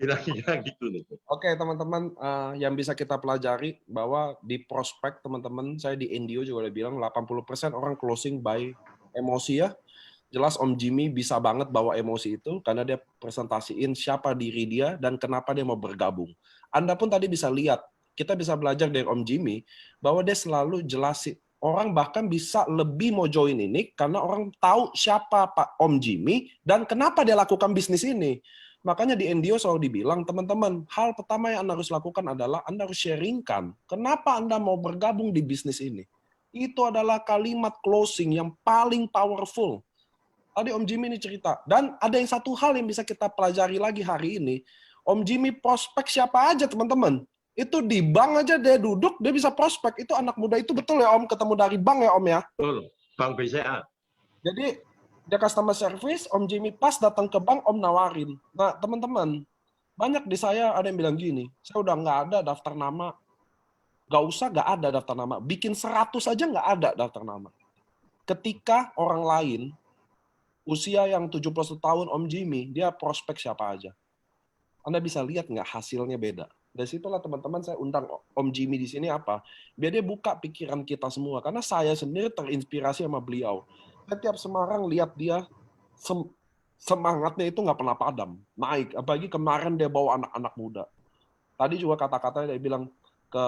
Kira-kira gitu nih. Oke teman-teman, yang bisa kita pelajari bahwa di prospek teman-teman, saya di Indio juga udah bilang 80% orang closing by emosi ya. Jelas Om Jimmy bisa banget bawa emosi itu karena dia presentasiin siapa diri dia dan kenapa dia mau bergabung. Anda pun tadi bisa lihat, kita bisa belajar dari Om Jimmy bahwa dia selalu jelasin. Orang bahkan bisa lebih mau join ini karena orang tahu siapa Pak Om Jimmy dan kenapa dia lakukan bisnis ini. Makanya di NDO selalu dibilang, teman-teman, hal pertama yang Anda harus lakukan adalah Anda harus sharingkan kenapa Anda mau bergabung di bisnis ini. Itu adalah kalimat closing yang paling powerful. Tadi Om Jimmy ini cerita. Dan ada yang satu hal yang bisa kita pelajari lagi hari ini. Om Jimmy prospek siapa aja, teman-teman. Itu di bank aja dia duduk, dia bisa prospek. Itu anak muda itu betul ya Om, ketemu dari bank ya Om ya? Betul, Bank BCA. Jadi dia customer service, Om Jimmy pas datang ke bank, Om nawarin. Nah, teman-teman, banyak di saya ada yang bilang gini, saya udah nggak ada daftar nama, nggak ada daftar nama, bikin 100 aja nggak ada daftar nama. Ketika orang lain, usia yang 71 tahun Om Jimmy, dia prospek siapa aja. Anda bisa lihat nggak hasilnya beda. Dari situlah teman-teman saya undang Om Jimmy di sini apa? Biar dia buka pikiran kita semua. Karena saya sendiri terinspirasi sama beliau. Setiap Semarang lihat dia semangatnya itu nggak pernah padam, naik. Apalagi kemarin dia bawa anak-anak muda. Tadi juga kata-kata dia bilang ke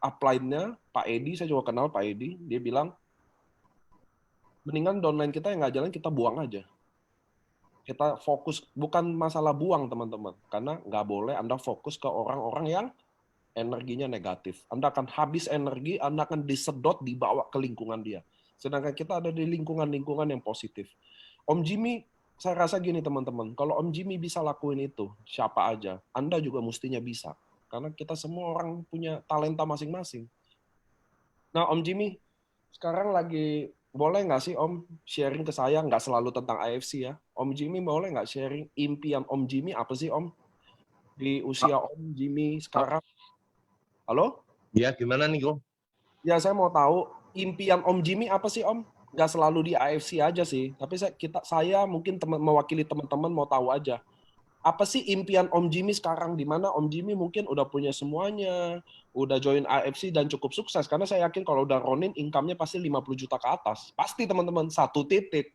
upline-nya Pak Edi, saya juga kenal Pak Edi, dia bilang Mendingan downline kita yang nggak jalan kita buang aja. Kita fokus, bukan masalah buang teman-teman, karena nggak boleh Anda fokus ke orang-orang yang energinya negatif. Anda akan habis energi, Anda akan disedot, dibawa ke lingkungan dia. Sedangkan kita ada di lingkungan-lingkungan yang positif. Om Jimmy, saya rasa gini teman-teman, kalau Om Jimmy bisa lakuin itu, siapa aja, Anda juga mestinya bisa. Karena kita semua orang punya talenta masing-masing. Nah Om Jimmy, sekarang lagi, boleh nggak sih Om sharing ke saya, nggak selalu tentang AFC ya. Om Jimmy boleh nggak sharing impian Om Jimmy apa sih Om? Di usia Om Jimmy sekarang. Halo? Ya, gimana nih, Ko? Ya, saya mau tahu impian Om Jimmy apa sih, Om? Nggak selalu di AFC aja sih, tapi saya mungkin mewakili teman-teman mau tahu aja. Apa sih impian Om Jimmy sekarang, di mana Om Jimmy mungkin udah punya semuanya, udah join AFC dan cukup sukses, karena saya yakin kalau udah Ronin, income-nya pasti 50 juta ke atas. Pasti teman-teman, satu titik.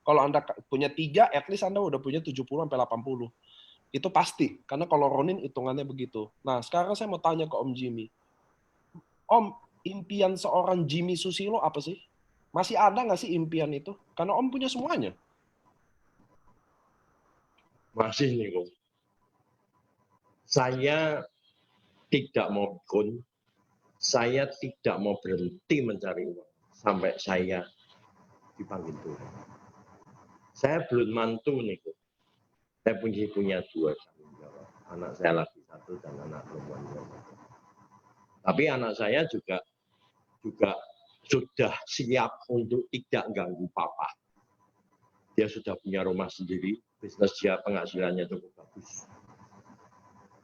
Kalau Anda punya 3, at least Anda udah punya 70-80. Itu pasti, karena kalau Ronin hitungannya begitu. Nah, sekarang saya mau tanya ke Om Jimmy. Om, impian seorang Jimmy Susilo apa sih? Masih ada nggak sih impian itu? Karena Om punya semuanya. Masih nih, Ko. Saya tidak mau pikun, saya tidak mau berhenti mencari uang sampai saya dipanggil Tuhan. Saya belum mantu nih, Ko. Saya punya 2 tanggung jawab. Anak saya lagi 1 dan anak perempuan saya 1. Tapi anak saya juga sudah siap untuk tidak ganggu papa. Dia sudah punya rumah sendiri, bisnis dia penghasilannya cukup bagus.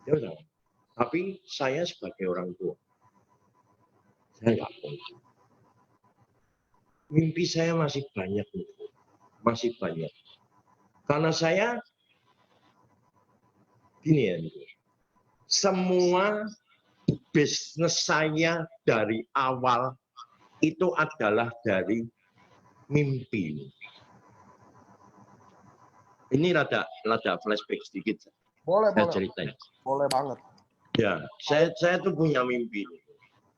Ya udah. Tapi saya sebagai orang tua, saya nggak mungkin. Mimpi saya masih banyak, masih banyak. Karena saya gini ya, semua bisnis saya dari awal itu adalah dari mimpi. Ini rada flashback sedikit. Boleh, Saya boleh. ceritain. Boleh banget. Ya, saya tuh punya mimpi.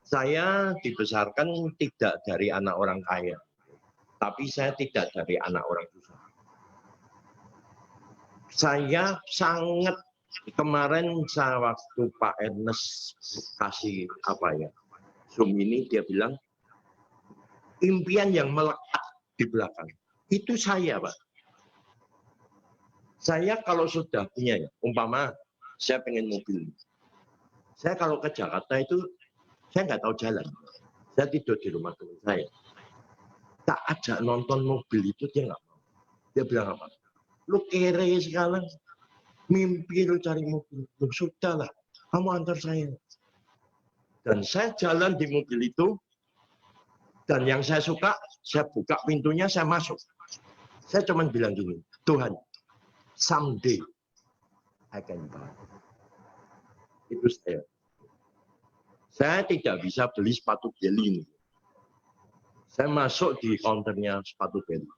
Saya dibesarkan tidak dari anak orang kaya, tapi saya tidak dari anak orang susah. Saya sangat kemarin saya waktu Pak Ernest kasih Zoom ini, dia bilang impian yang melekat di belakang itu saya, Pak. Saya kalau sudah punya, umpama saya pengen mobil, saya kalau ke Jakarta itu saya nggak tahu jalan, saya tidur di rumah teman saya, tak ajak nonton mobil itu dia nggak mau. Dia bilang apa? Lu kere sekarang, mimpi lu cari mobil, lu sudah lah, kamu antar saya. Dan saya jalan di mobil itu, dan yang saya suka, saya buka pintunya, saya masuk. Saya cuma bilang gini, Tuhan, someday I can buy. Itu saya. Saya tidak bisa beli sepatu Beli. Saya masuk di counternya sepatu Beli.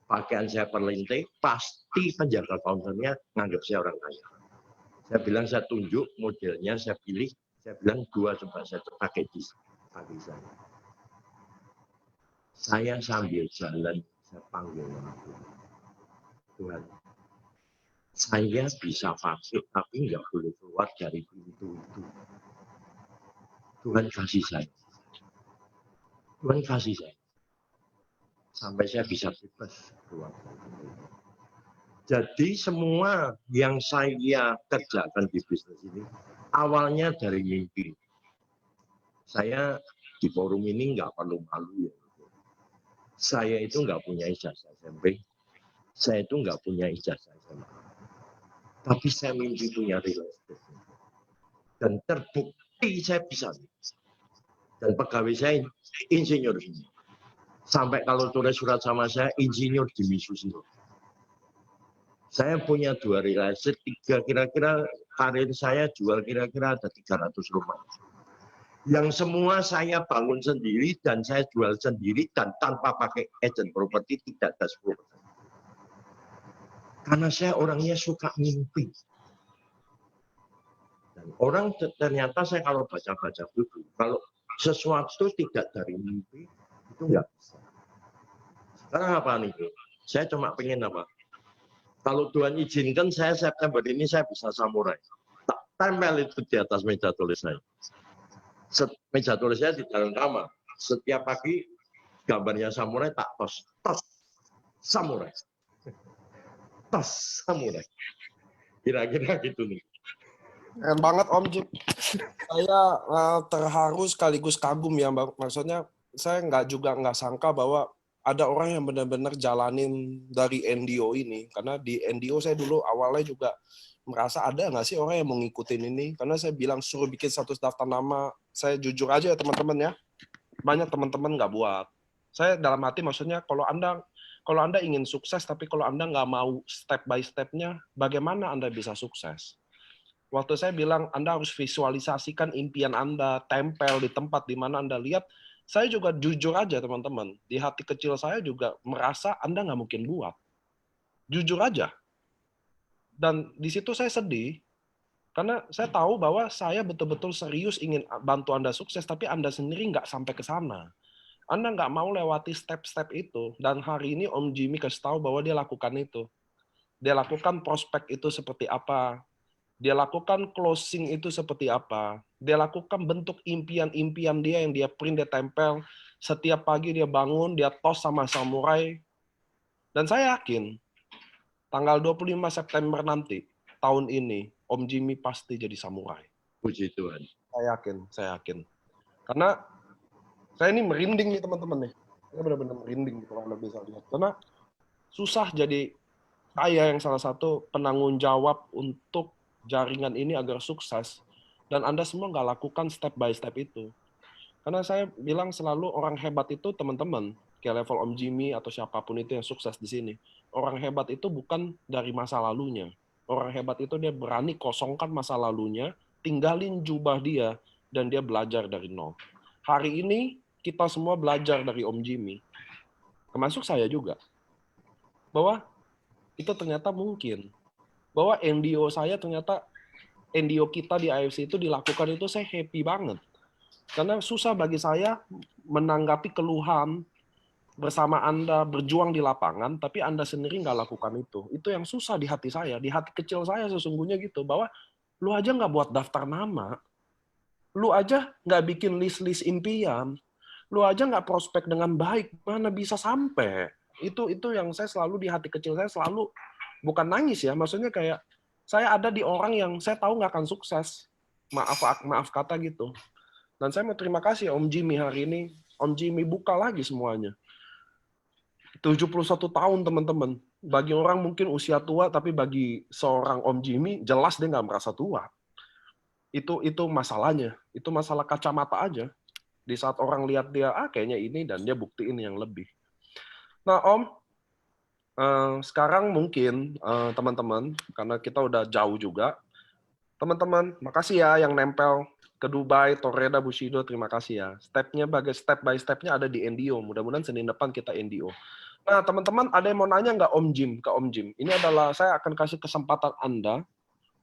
Pakaian saya perlintai, pasti penjaga counternya nganggap saya orang kaya. Saya bilang, saya tunjuk modelnya, saya pilih, saya bilang 2 coba saya pakai di kaki saya. Saya sambil jalan, saya panggil nama Tuhan. Saya bisa pakai, tapi nggak boleh keluar dari pintu itu. Tuhan kasih saya. Tuhan kasih saya. Sampai saya bisa bebas keluar. Jadi semua yang saya kerjakan di bisnis ini, awalnya dari mimpi. Saya di forum ini nggak perlu malu ya. Saya itu nggak punya ijazah SMP. Saya itu nggak punya ijazah SMA. Tapi saya mimpi punya real estate. Dan terbukti saya bisa. Dan pegawai saya insinyur. Sampai kalau tulis surat sama saya, insinyur Jimmy Susilo. Saya punya 2 real estate, 3 kira-kira karir saya jual kira-kira ada 300 rumah. Yang semua saya bangun sendiri dan saya jual sendiri dan tanpa pakai agent properti tidak ada 10%. Karena saya orangnya suka mimpi. Dan orang ternyata saya kalau baca-baca buku, kalau sesuatu tidak dari mimpi, itu nggak bisa. Karena apa nih? Saya cuma pengen apa? Kalau Tuhan izinkan saya September ini saya bisa samurai. Tak tempel itu di atas meja tulis saya. Meja tulis saya di dalam kamar. Setiap pagi gambarnya samurai tak tos samurai. Tos samurai. Kira-kira gitu nih. Keren banget Om Jim. Saya terharu sekaligus kagum ya, maksudnya saya nggak sangka bahwa ada orang yang benar-benar jalanin dari NDO ini. Karena di NDO saya dulu awalnya juga merasa ada nggak sih orang yang mau ngikutin ini. Karena saya bilang suruh bikin status daftar nama, saya jujur aja ya teman-teman ya, banyak teman-teman nggak buat. Saya dalam hati maksudnya kalau Anda ingin sukses, tapi kalau Anda nggak mau step by step-nya, bagaimana Anda bisa sukses? Waktu saya bilang Anda harus visualisasikan impian Anda, tempel di tempat di mana Anda lihat, saya juga jujur aja teman-teman, di hati kecil saya juga merasa Anda nggak mungkin buat. Jujur aja. Dan di situ saya sedih, karena saya tahu bahwa saya betul-betul serius ingin bantu Anda sukses, tapi Anda sendiri nggak sampai ke sana. Anda nggak mau lewati step-step itu. Dan hari ini Om Jimmy kasih tahu bahwa dia lakukan itu. Dia lakukan prospek itu seperti apa. Dia lakukan closing itu seperti apa. Dia lakukan bentuk impian-impian dia yang dia print, dia tempel. Setiap pagi dia bangun, dia tos sama samurai. Dan saya yakin, tanggal 25 September nanti, tahun ini, Om Jimmy pasti jadi samurai. Puji Tuhan. Saya yakin. Karena saya ini merinding nih teman-teman nih. Saya benar-benar merinding kalau Anda bisa lihat. Karena susah jadi saya yang salah satu penanggung jawab untuk jaringan ini agar sukses. Dan Anda semua nggak lakukan step by step itu. Karena saya bilang selalu orang hebat itu teman-teman, kayak level Om Jimmy atau siapapun itu yang sukses di sini. Orang hebat itu bukan dari masa lalunya. Orang hebat itu dia berani kosongkan masa lalunya, tinggalin jubah dia, dan dia belajar dari nol. Hari ini kita semua belajar dari Om Jimmy, termasuk saya juga, bahwa itu ternyata mungkin. Bahwa NDO saya ternyata, NDO kita di AFC itu dilakukan itu saya happy banget. Karena susah bagi saya menanggapi keluhan bersama Anda berjuang di lapangan, tapi Anda sendiri nggak lakukan itu. Itu yang susah di hati saya, di hati kecil saya sesungguhnya gitu, bahwa lu aja nggak buat daftar nama, lu aja nggak bikin list-list impian, lu aja nggak prospek dengan baik, mana bisa sampai. Itu yang saya selalu di hati kecil saya selalu, bukan nangis ya, maksudnya kayak saya ada di orang yang saya tahu nggak akan sukses. Maaf kata gitu. Dan saya mau terima kasih Om Jimmy hari ini. Om Jimmy buka lagi semuanya. 71 tahun teman-teman. Bagi orang mungkin usia tua, tapi bagi seorang Om Jimmy jelas dia nggak merasa tua. Itu masalahnya. Itu masalah kacamata aja. Di saat orang lihat dia, kayaknya ini, dan dia buktiin yang lebih. Nah Om, sekarang mungkin teman-teman, karena kita udah jauh juga, teman-teman, makasih ya yang nempel ke Dubai, Torreda, Bushido, terima kasih ya. Stepnya step by stepnya ada di NDO. Mudah-mudahan Senin depan kita NDO. Nah, teman-teman, ada yang mau nanya nggak Om Jim ke Om Jim? Ini adalah saya akan kasih kesempatan Anda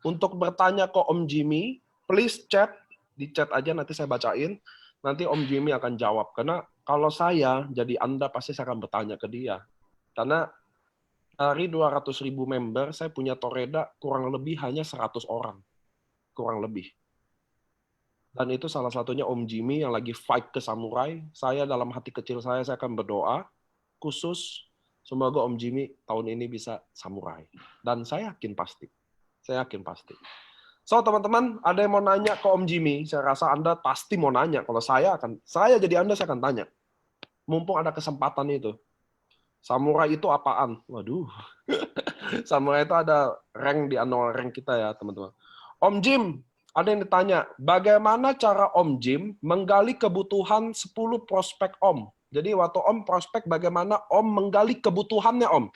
untuk bertanya ke Om Jimmy. Please chat, di chat aja nanti saya bacain. Nanti Om Jimmy akan jawab. Karena kalau saya jadi Anda pasti saya akan bertanya ke dia. Karena dari 200.000 member, saya punya Torreda kurang lebih hanya 100 orang. Kurang lebih. Dan itu salah satunya Om Jimmy yang lagi fight ke samurai. Saya dalam hati kecil saya akan berdoa khusus semoga Om Jimmy tahun ini bisa samurai. Dan saya yakin pasti. Saya yakin pasti. So teman-teman, ada yang mau nanya ke Om Jimmy? Saya rasa Anda pasti mau nanya. Kalau saya jadi Anda, saya akan tanya. Mumpung ada kesempatan itu. Samurai itu apaan? Waduh. Samurai itu ada rank di annual rank kita ya teman-teman. Om Jim, ada yang ditanya, bagaimana cara Om Jim menggali kebutuhan 10 prospek Om? Jadi waktu Om prospek, bagaimana Om menggali kebutuhannya Om?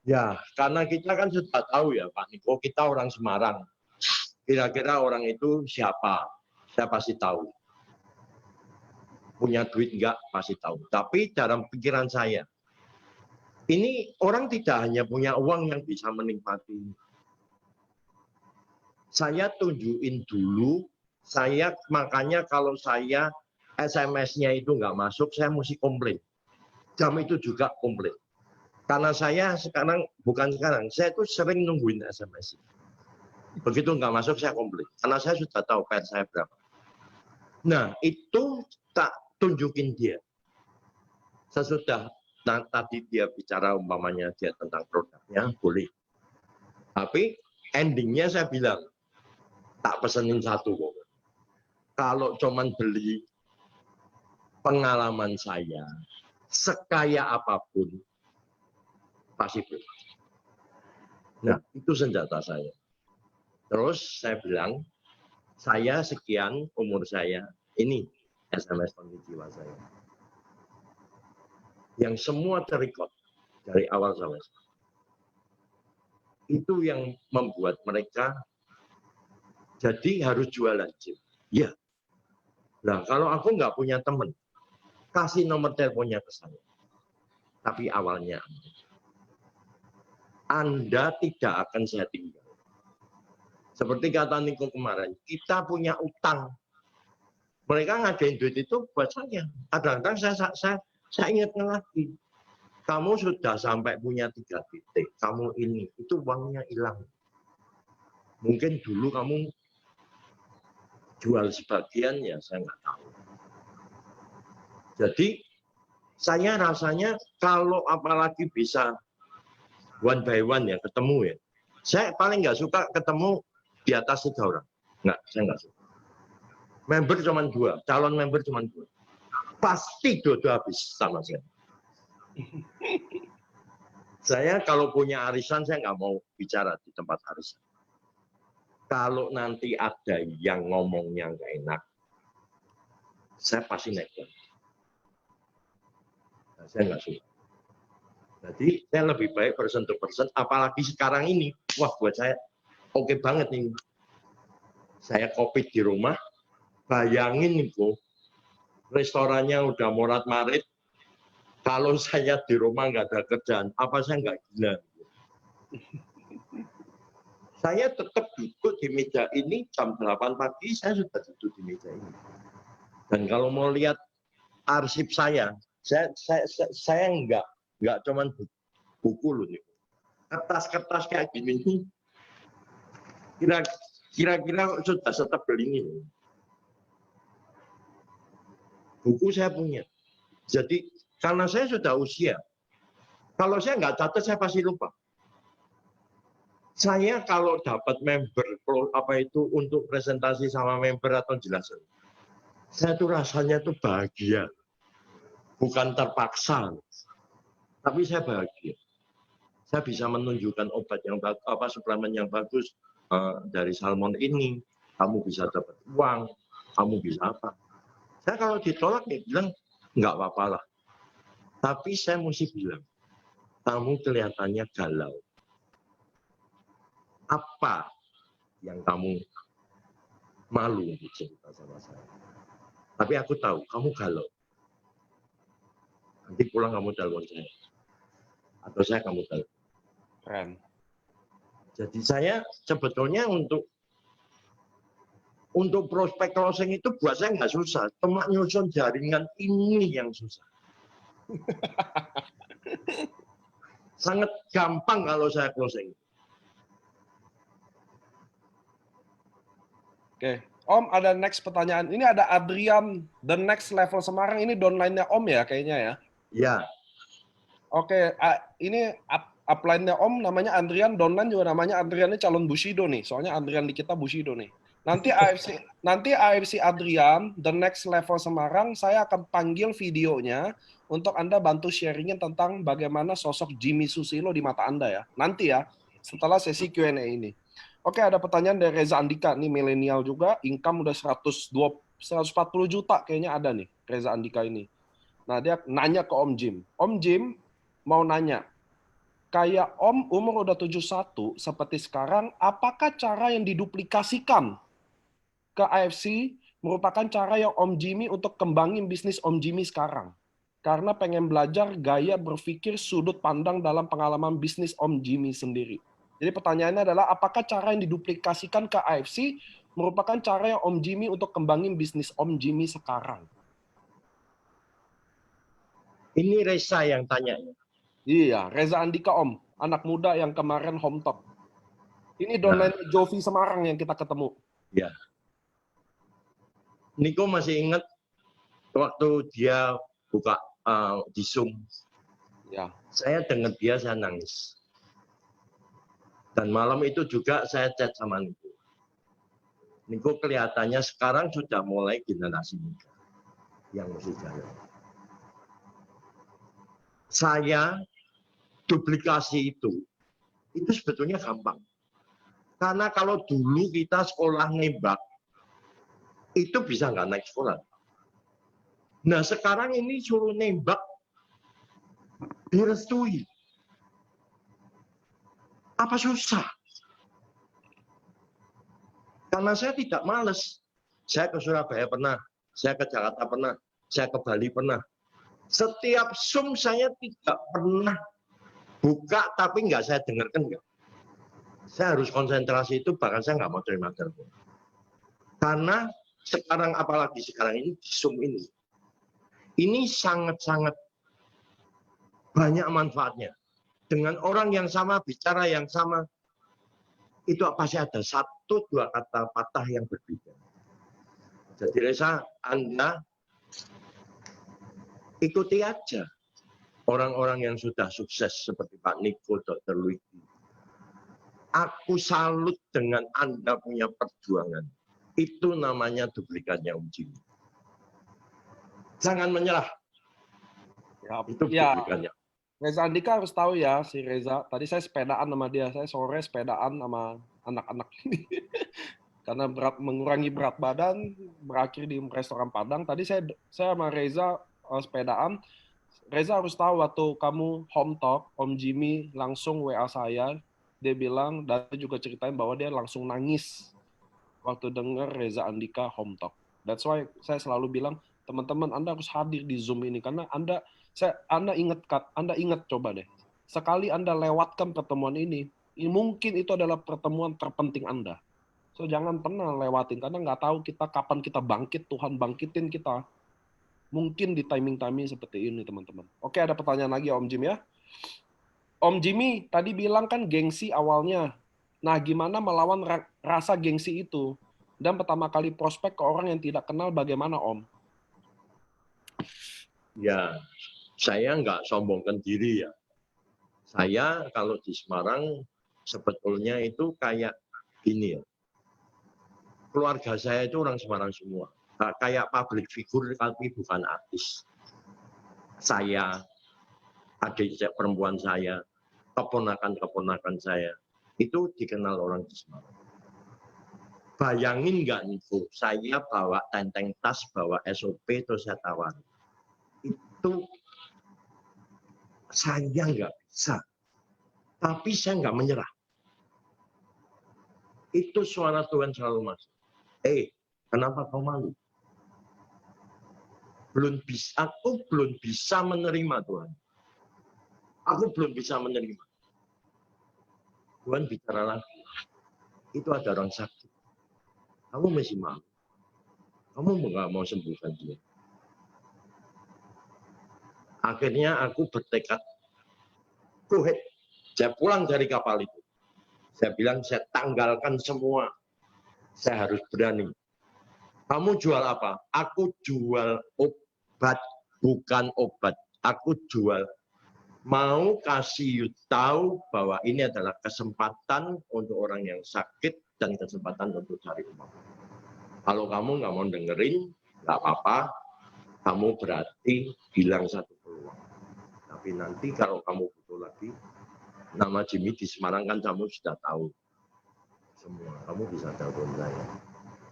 Ya, karena kita kan sudah tahu ya Pak Niko, kita orang Semarang. Kira-kira orang itu siapa? Saya pasti tahu. Punya duit enggak? Pasti tahu. Tapi dalam pikiran saya, ini orang tidak hanya punya uang yang bisa menikmati. Saya tunjukin dulu, makanya kalau saya SMS-nya itu nggak masuk, saya mesti komplain. Jam itu juga komplain. Karena saya sekarang, bukan sekarang, saya itu sering nungguin SMS. Begitu nggak masuk, saya komplain. Karena saya sudah tahu PR saya berapa. Nah, itu tak tunjukin dia. Sesudah tadi dia bicara umpamanya dia tentang produknya, boleh. Tapi endingnya saya bilang, tak pesenin satu kok. Kalau cuman beli pengalaman saya, sekaya apapun, pasti beli. Nah, itu senjata saya. Terus saya bilang, saya sekian umur saya, ini SMS konnichiwa saya. Yang semua terrecord dari awal sampai sekarang. Itu yang membuat mereka jadi harus jualan gym. Ya. Nah, kalau aku nggak punya teman, kasih nomor teleponnya ke saya. Tapi awalnya, Anda tidak akan saya tinggal. Seperti kata Niko kemarin, kita punya utang. Mereka ngadain duit itu buat saya. Kadang-kadang saya ingatkan lagi. Kamu sudah sampai punya 3 titik. Kamu ini, itu uangnya hilang. Mungkin dulu kamu jual sebagian, ya saya nggak tahu. Jadi, saya rasanya kalau apalagi bisa one by one ya, ketemu ya. Saya paling nggak suka ketemu di atas 3 orang. Nggak, saya nggak suka. Member cuma 2, calon member cuma 2. Pasti dua-dua habis sama saya. Saya kalau punya arisan, saya nggak mau bicara di tempat arisan. Kalau nanti ada yang ngomongnya nggak enak, saya pasti nekat. Nah, saya nggak suka. Jadi saya lebih baik person to person, apalagi sekarang ini, wah buat saya oke banget nih. Saya COVID di rumah, bayangin itu, restorannya udah morat-marit, kalau saya di rumah nggak ada kerjaan, apa saya nggak gila? Saya tetap duduk di meja ini jam 8 pagi, saya sudah duduk di meja ini. Dan kalau mau lihat arsip saya nggak cuman buku loh nih. Kertas-kertas kayak gini nih, kira-kira sudah setebel ini. Buku saya punya. Jadi karena saya sudah usia, kalau saya nggak catat saya pasti lupa. Saya kalau dapat member apa itu untuk presentasi sama member atau jelasin, saya tuh rasanya tuh bahagia, bukan terpaksa, tapi saya bahagia. Saya bisa menunjukkan obat yang bagus, apa suplemen yang bagus dari salmon ini, kamu bisa dapat uang, kamu bisa apa. Saya kalau ditolak ya bilang nggak apa-apa lah. Tapi saya mesti bilang, kamu kelihatannya galau. Apa yang kamu malu untuk cerita sama saya? Tapi aku tahu kamu galau. Nanti pulang kamu telepon saya. Atau saya kamu telepon. Keren. Jadi saya sebetulnya untuk prospek closing itu buat saya nggak susah. Cuma nyusun jaringan ini yang susah. Sangat gampang kalau saya closing. Oke, Om ada next pertanyaan. Ini ada Adrian, the next level Semarang. Ini downline-nya Om ya kayaknya ya? Ya. Oke, ini upline-nya Om namanya Adrian, downline juga namanya Adrian, ini calon Bushido nih. Soalnya Adrian di kita Bushido nih. Nanti AFC Adrian, the next level Semarang, saya akan panggil videonya untuk Anda bantu sharingin tentang bagaimana sosok Jimmy Susilo di mata Anda ya. Nanti ya, setelah sesi Q&A ini. Oke, ada pertanyaan dari Reza Andika, nih milenial juga, income udah 140 juta kayaknya ada nih, Reza Andika ini. Nah, dia nanya ke Om Jim. Om Jim mau nanya, kayak Om umur udah 71 seperti sekarang, apakah cara yang diduplikasikan ke AFC merupakan cara yang Om Jimmy untuk kembangin bisnis Om Jimmy sekarang? Karena pengen belajar gaya berpikir sudut pandang dalam pengalaman bisnis Om Jimmy sendiri. Jadi pertanyaannya adalah apakah cara yang diduplikasikan ke AFC merupakan cara yang Om Jimmy untuk kembangin bisnis Om Jimmy sekarang? Ini Reza yang tanya. Iya, Reza Andika Om, anak muda yang kemarin home talk. Ini domain Jovi Semarang yang kita ketemu. Ya. Niko masih ingat waktu dia buka di Zoom. Ya. Saya dengar dia, saya nangis. Dan malam itu juga saya chat sama Niko. Niko kelihatannya sekarang sudah mulai generasi muda yang mesti jalan. Saya duplikasi itu sebetulnya gampang. Karena kalau dulu kita sekolah nembak, itu bisa nggak naik sekolah. Nah sekarang ini suruh nembak, direstui. Apa susah? Karena saya tidak males. Saya ke Surabaya pernah, saya ke Jakarta pernah, saya ke Bali pernah. Setiap Zoom saya tidak pernah buka, tapi nggak saya dengarkan. Nggak. Saya harus konsentrasi itu, bahkan saya nggak mau terima telepon. Karena sekarang, apalagi sekarang ini, di Zoom ini sangat-sangat banyak manfaatnya. Dengan orang yang sama, bicara yang sama, itu pasti ada 1-2 kata patah yang berbeda. Jadi Reza, Anda ikuti aja orang-orang yang sudah sukses seperti Pak Niko, Dr. Luigi. Aku salut dengan Anda punya perjuangan. Itu namanya duplikatnya Om Jimmy. Jangan menyerah. Ya, itu duplikatnya. Reza Andika harus tahu ya, si Reza. Tadi saya sepedaan sama dia. Saya sore sepedaan sama anak-anak ini. Karena mengurangi berat badan, berakhir di restoran Padang. Tadi saya sama Reza sepedaan. Reza harus tahu waktu kamu home talk, Om Jimmy langsung WA saya. Dia bilang, dan dia juga ceritain bahwa dia langsung nangis waktu dengar Reza Andika home talk. That's why saya selalu bilang, teman-teman Anda harus hadir di Zoom ini. Karena Anda ingat coba deh. Sekali Anda lewatkan pertemuan ini mungkin itu adalah pertemuan terpenting Anda. So jangan pernah lewatin, karena nggak tahu kita kapan kita bangkit, Tuhan bangkitin kita. Mungkin di timing-timing seperti ini, teman-teman. Oke, ada pertanyaan lagi Om Jimmy ya. Om Jimmy tadi bilang kan gengsi awalnya. Nah, gimana melawan rasa gengsi itu? Dan pertama kali prospek ke orang yang tidak kenal bagaimana Om? Ya, saya nggak sombongkan diri ya. Saya kalau di Semarang sebetulnya itu kayak gini ya. Keluarga saya itu orang Semarang semua. Nah, kayak public figure tapi bukan artis. Saya, adik perempuan saya, keponakan-keponakan saya, itu dikenal orang di Semarang. Bayangin nggak Niko, saya bawa tenteng tas, bawa SOP, terus saya tawar. Itu saya nggak bisa. Tapi saya nggak menyerah. Itu suara Tuhan selalu masuk. Kenapa kau malu? Aku belum bisa menerima Tuhan. Aku belum bisa menerima. Tuhan bicara lagi. Itu ada orang sakit. Kamu masih malu. Kamu nggak mau sembuhkan dia. Akhirnya aku bertekad. Saya pulang dari kapal itu. Saya bilang, saya tanggalkan semua. Saya harus berani. Kamu jual apa? Aku jual obat, bukan obat. Aku jual. Mau kasih tahu bahwa ini adalah kesempatan untuk orang yang sakit dan kesempatan untuk cari uang. Kalau kamu nggak mau dengerin, nggak apa-apa. Kamu berarti hilang satu peluang. Tapi nanti kalau kamu butuh lagi, nama Jimmy di Semarang kan kamu sudah tahu semua. Kamu bisa telepon saya.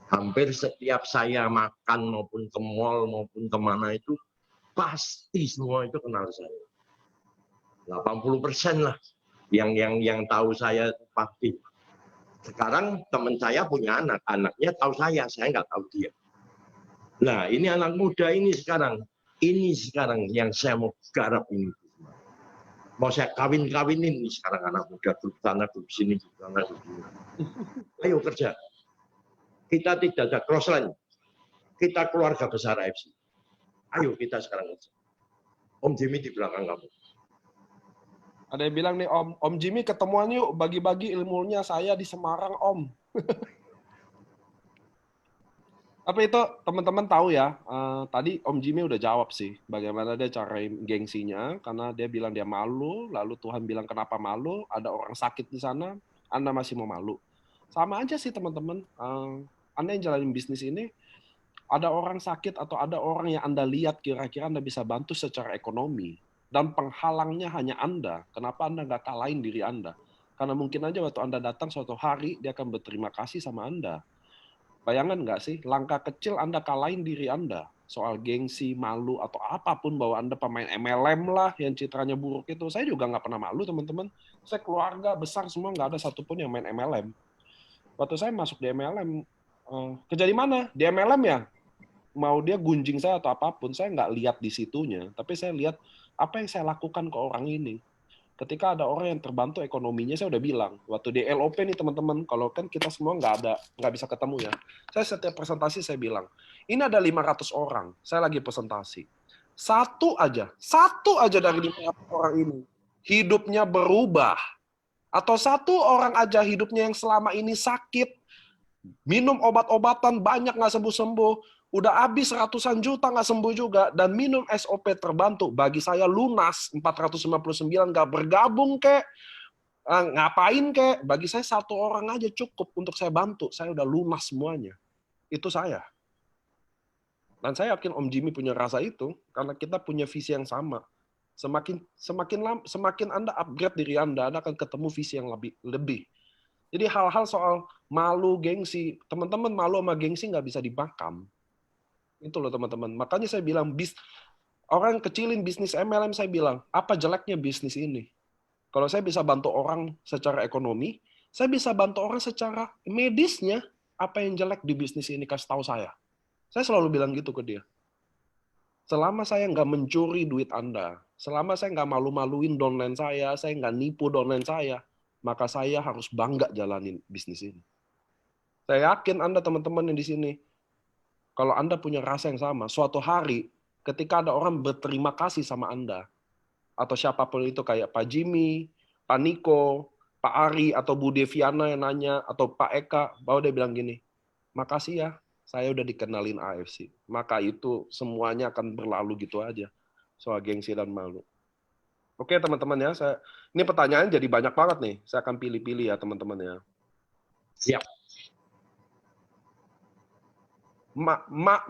Hampir setiap saya makan maupun ke mall maupun kemana itu pasti semua itu kenal saya. 80% lah yang tahu saya pasti. Sekarang teman saya punya anak, anaknya tahu saya nggak tahu dia. Nah ini anak muda ini sekarang yang saya mau garap ini. Mau saya kawin-kawinin nih sekarang anak muda, grup sana, grup sini, grup sana, grup sini. Ayo kerja. Kita tidak ada crossline. Kita keluarga besar AFC. Ayo kita sekarang kerja. Om Jimmy di belakang kamu. Ada yang bilang nih, Om Jimmy ketemuan yuk, bagi-bagi ilmunya, saya di Semarang, Om. Tapi itu teman-teman tahu ya, tadi Om Jimmy udah jawab sih, bagaimana dia carain gengsinya, karena dia bilang dia malu, lalu Tuhan bilang kenapa malu, ada orang sakit di sana, Anda masih mau malu. Sama aja sih teman-teman, Anda yang jalanin bisnis ini, ada orang sakit atau ada orang yang Anda lihat kira-kira Anda bisa bantu secara ekonomi, dan penghalangnya hanya Anda, kenapa Anda nggak kalahin diri Anda? Karena mungkin aja waktu Anda datang suatu hari, dia akan berterima kasih sama Anda. Bayangan nggak sih, langkah kecil Anda kalahin diri Anda. Soal gengsi, malu, atau apapun bahwa Anda pemain MLM lah yang citranya buruk itu. Saya juga nggak pernah malu, teman-teman. Saya keluarga besar semua nggak ada satupun yang main MLM. Waktu saya masuk di MLM, kerja di mana? Di MLM ya? Mau dia gunjing saya atau apapun, saya nggak lihat di situnya. Tapi saya lihat apa yang saya lakukan ke orang ini. Ketika ada orang yang terbantu ekonominya, saya udah bilang, waktu di LOP nih teman-teman, kalau kan kita semua nggak bisa ketemu ya. Saya setiap presentasi saya bilang, ini ada 500 orang, saya lagi presentasi. Satu aja dari 500 orang ini, hidupnya berubah. Atau satu orang aja hidupnya yang selama ini sakit, minum obat-obatan banyak nggak sembuh-sembuh, udah habis ratusan juta nggak sembuh juga, dan minum SOP terbantu, bagi saya lunas 459 nggak bergabung kek, ngapain kek, bagi saya satu orang aja cukup untuk saya bantu, saya udah lunas semuanya. Itu saya. Dan saya yakin Om Jimmy punya rasa itu, karena kita punya visi yang sama. Semakin Anda upgrade diri Anda akan ketemu visi yang lebih. Jadi hal-hal soal malu, gengsi, teman-teman malu sama gengsi nggak bisa dibakam. Itu loh teman-teman. Makanya saya bilang, orang kecilin bisnis MLM, saya bilang, apa jeleknya bisnis ini? Kalau saya bisa bantu orang secara ekonomi, saya bisa bantu orang secara medisnya. Apa yang jelek di bisnis ini, kasih tahu saya. Saya selalu bilang gitu ke dia. Selama saya nggak mencuri duit Anda, selama saya nggak malu-maluin downline saya nggak nipu downline saya, maka saya harus bangga jalanin bisnis ini. Saya yakin Anda teman-teman yang di sini, kalau Anda punya rasa yang sama, suatu hari ketika ada orang berterima kasih sama Anda, atau siapapun itu kayak Pak Jimmy, Pak Niko, Pak Ari, atau Bu Deviana yang nanya, atau Pak Eka, bahwa dia bilang gini, makasih ya, saya udah dikenalin AFC. Maka itu semuanya akan berlalu gitu aja, soal gengsi dan malu. Oke teman-teman ya, ini pertanyaan jadi banyak banget nih, saya akan pilih-pilih ya teman-teman ya. Siap.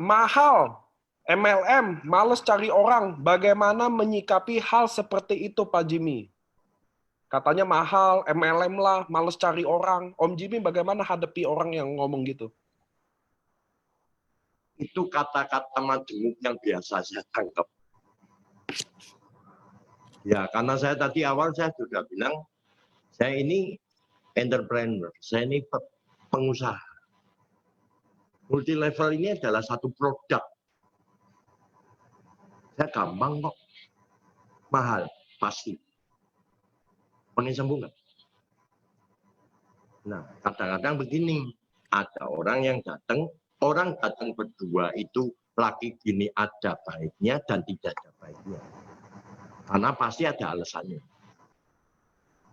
Mahal, MLM, males cari orang. Bagaimana menyikapi hal seperti itu, Pak Jimmy? Katanya mahal, MLM lah, males cari orang. Om Jimmy bagaimana hadapi orang yang ngomong gitu? Itu kata-kata majemuk yang biasa saya tangkap. Ya, karena saya tadi awal saya sudah bilang, saya ini entrepreneur, saya ini pengusaha. Multi level ini adalah satu produk. Saya gampang kok. Mahal, pasti. Pengen sembuh nggak? Nah, kadang-kadang begini. Ada orang yang orang datang berdua itu laki gini ada baiknya dan tidak ada baiknya. Karena pasti ada alasannya.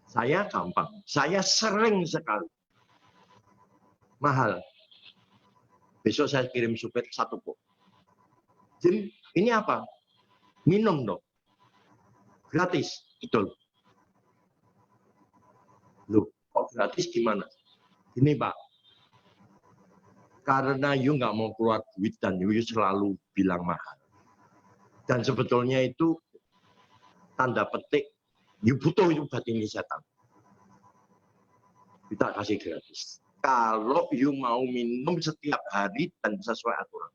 Saya gampang. Saya sering sekali. Mahal. Besok saya kirim supir satu kok. Jim, ini apa? Minum dong. Gratis. Betul. Loh, kok gratis gimana? Ini Pak. Karena you nggak mau keluar duit dan you selalu bilang mahal. Dan sebetulnya itu tanda petik, you butuh itu obat ini setan. Kita kasih gratis. Kalau you mau minum setiap hari dan sesuai aturan.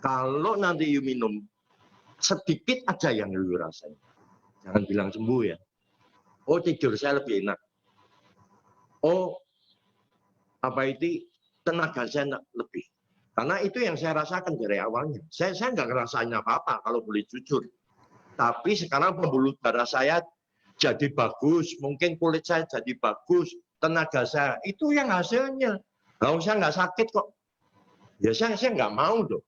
Kalau nanti you minum sedikit aja yang you rasain. Jangan bilang sembuh ya. Oh tidur saya lebih enak. Oh apa itu tenaga saya lebih. Karena itu yang saya rasakan dari awalnya. Saya nggak ngerasain apa-apa kalau boleh jujur. Tapi sekarang pembuluh darah saya jadi bagus. Mungkin kulit saya jadi bagus. Tenaga saya itu yang hasilnya. Kalau saya nggak sakit kok. Ya saya nggak mau dong.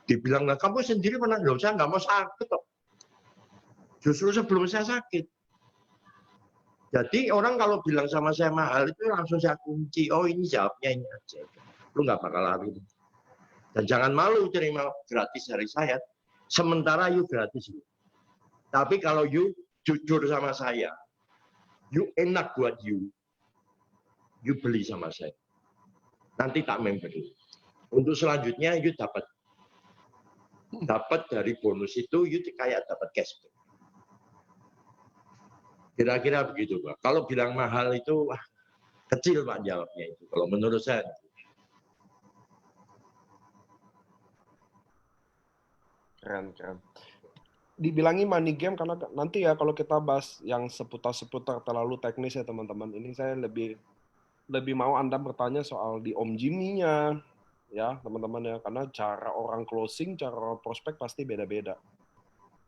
Dibilang kamu sendiri pernah, saya nggak mau sakit kok. Justru sebelum saya sakit. Jadi orang kalau bilang sama saya mahal itu langsung saya kunci. Oh ini jawabnya ini aja. Lu nggak bakal lari. Dan jangan malu terima gratis dari saya. Sementara you gratis. Tapi kalau you jujur sama saya, you enak buat you beli sama saya. Nanti tak member. Untuk selanjutnya you dapat dari bonus itu you kayak dapat cashback. Kira-kira begitu Pak. Kalau bilang mahal itu wah, kecil Pak jawabnya itu. Kalau menurut saya. Keren. Dibilangi money game karena nanti ya kalau kita bahas yang seputar terlalu teknis ya teman-teman. Ini saya lebih mau Anda bertanya soal di Om Jimmy-nya ya teman-teman ya. Karena cara orang closing, cara orang prospek pasti beda-beda.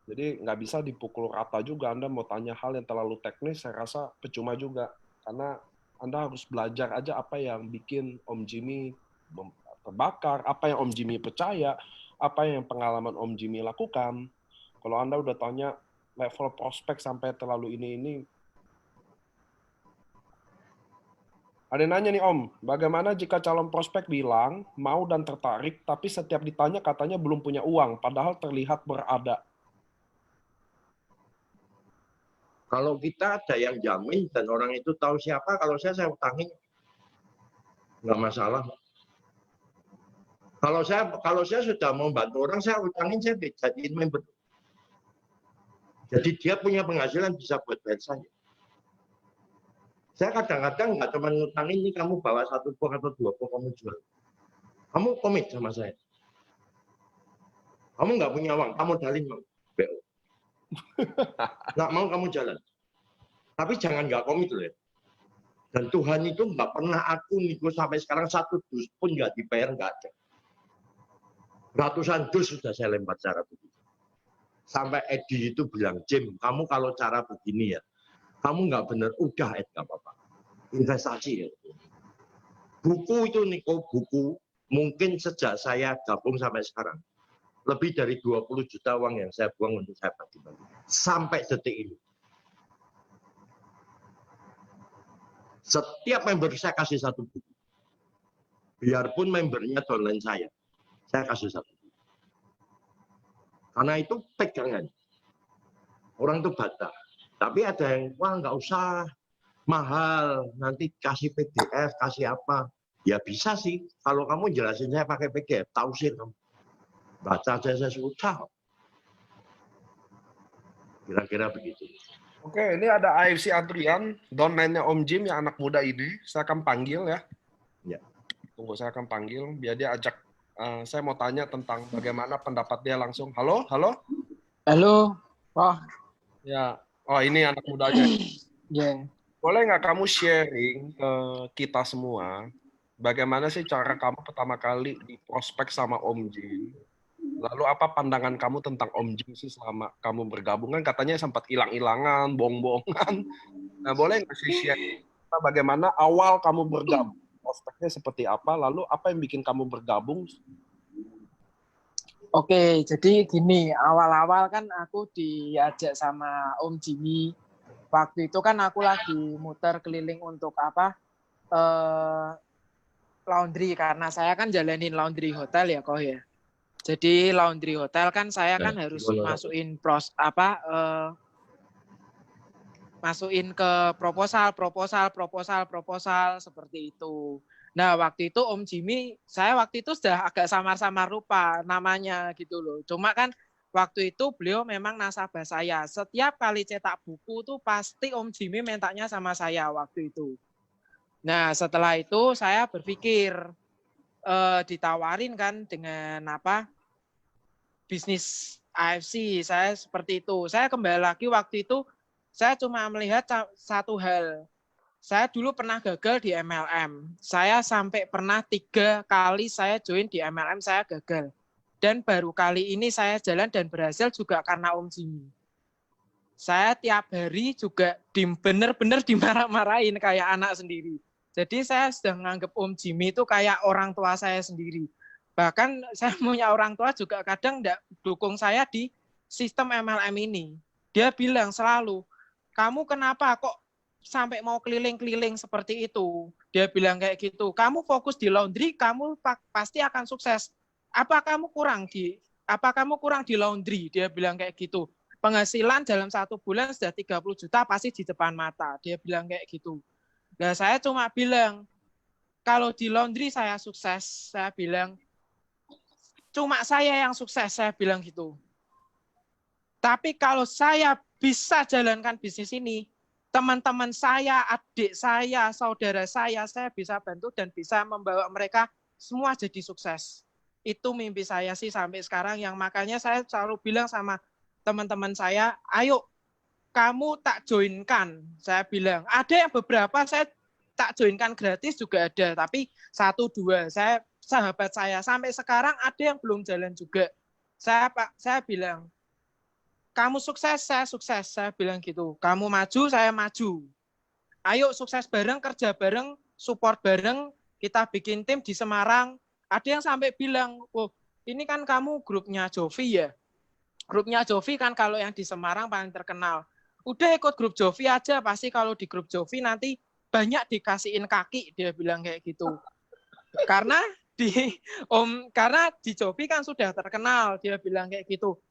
Jadi nggak bisa dipukul rata juga. Anda mau tanya hal yang terlalu teknis, saya rasa percuma juga. Karena Anda harus belajar aja apa yang bikin Om Jimmy terbakar, apa yang Om Jimmy percaya, apa yang pengalaman Om Jimmy lakukan. Kalau Anda udah tanya level prospek sampai terlalu ini. Ada yang nanya nih Om, bagaimana jika calon prospek bilang mau dan tertarik, tapi setiap ditanya katanya belum punya uang, padahal terlihat berada. Kalau kita ada yang jamin dan orang itu tahu siapa, kalau saya utangin nggak masalah. Kalau saya sudah mau bantu orang, saya utangin, saya jadiin member. Jadi dia punya penghasilan bisa buat bayar saya. Saya kadang-kadang nggak cuma ngutangin, ini kamu bawa 1 box atau 2 box kamu jual. Kamu komit sama saya. Kamu nggak punya uang, kamu dalin mau BO. Nggak mau kamu jalan. Tapi jangan nggak komit loh ya. Dan Tuhan itu nggak pernah aku nego sampai sekarang 1 dus pun nggak dibayar, nggak ada. Ratusan dus sudah saya lempar cara begitu. Sampai Edi itu bilang, Jim, kamu kalau cara begini ya, kamu nggak bener, udah Ed, nggak apa-apa. Investasi ya. Buku itu Niko, buku mungkin sejak saya gabung sampai sekarang, lebih dari 20 juta uang yang saya buang untuk saya bagi-bagi. Sampai detik ini. Setiap member saya kasih 1 buku. Biarpun membernya downline saya kasih 1 buku. Karena itu pegangan. Orang itu bata. Tapi ada yang, wah nggak usah, mahal, nanti kasih PDF, kasih apa. Ya bisa sih, kalau kamu jelasin saya pakai PDF, tausir kamu. Baca aja saya susah. Kira-kira begitu. Oke, ini ada AFC Adrian, downline-nya Om Jim yang anak muda ini. Saya akan panggil ya. Ya. Tunggu, saya akan panggil, biar dia ajak. Saya mau tanya tentang bagaimana pendapat dia langsung. Halo? Halo, wah. Ya, oh ini anak mudanya. Ya. Boleh nggak kamu sharing ke kita semua, bagaimana sih cara kamu pertama kali di prospek sama Om Jim? Lalu apa pandangan kamu tentang Om Jim sih selama kamu bergabung? Kan katanya sempat hilang-hilangan, bohong-bohongan. Nah, boleh nggak sih share bagaimana awal kamu bergabung? Prospeknya seperti apa? Lalu apa yang bikin kamu bergabung? Oke, jadi gini, awal-awal kan aku diajak sama Om Jimmy. Waktu itu kan aku lagi muter keliling untuk laundry, karena saya kan jalanin laundry hotel ya kok ya. Jadi laundry hotel kan saya kan harus masukin masukin ke proposal seperti itu. Nah, waktu itu Om Jimmy, saya waktu itu sudah agak samar-samar lupa namanya gitu loh. Cuma kan waktu itu beliau memang nasabah saya. Setiap kali cetak buku tuh pasti Om Jimmy mintanya sama saya waktu itu. Nah, setelah itu saya berpikir ditawarin kan dengan bisnis AFC, saya seperti itu. Saya kembali lagi waktu itu, saya cuma melihat satu hal. Saya dulu pernah gagal di MLM. Saya sampai pernah 3 kali saya join di MLM, saya gagal. Dan baru kali ini saya jalan dan berhasil juga karena Om Jimmy. Saya tiap hari juga benar-benar dimarah-marahin kayak anak sendiri. Jadi saya sudah menganggap Om Jimmy itu kayak orang tua saya sendiri. Bahkan saya punya orang tua juga kadang tidak dukung saya di sistem MLM ini. Dia bilang selalu, kamu kenapa kok sampai mau keliling-keliling seperti itu? Dia bilang kayak gitu, kamu fokus di laundry, kamu pasti akan sukses. Apa kamu kurang di laundry? Dia bilang kayak gitu. Penghasilan dalam 1 bulan sudah 30 juta pasti di depan mata. Dia bilang kayak gitu. Nah, saya cuma bilang, kalau di laundry saya sukses. Saya bilang, cuma saya yang sukses, saya bilang gitu. Tapi kalau saya bisa jalankan bisnis ini, teman-teman saya, adik saya, saudara saya bisa bantu dan bisa membawa mereka semua jadi sukses. Itu mimpi saya sih sampai sekarang, yang makanya saya selalu bilang sama teman-teman saya, ayo kamu tak joinkan. Saya bilang, ada yang beberapa saya tak joinkan gratis juga ada, tapi 1-2 sahabat saya sampai sekarang ada yang belum jalan juga. Saya bilang, kamu sukses, saya sukses. Saya bilang gitu. Kamu maju, saya maju. Ayo sukses bareng, kerja bareng, support bareng. Kita bikin tim di Semarang. Ada yang sampai bilang, oh ini kan kamu grupnya Jovi ya. Grupnya Jovi kan kalau yang di Semarang paling terkenal. Udah ikut grup Jovi aja, pasti kalau di grup Jovi nanti banyak dikasihin kaki. Dia bilang kayak gitu. Karena di Jovi kan sudah terkenal. Dia bilang kayak gitu.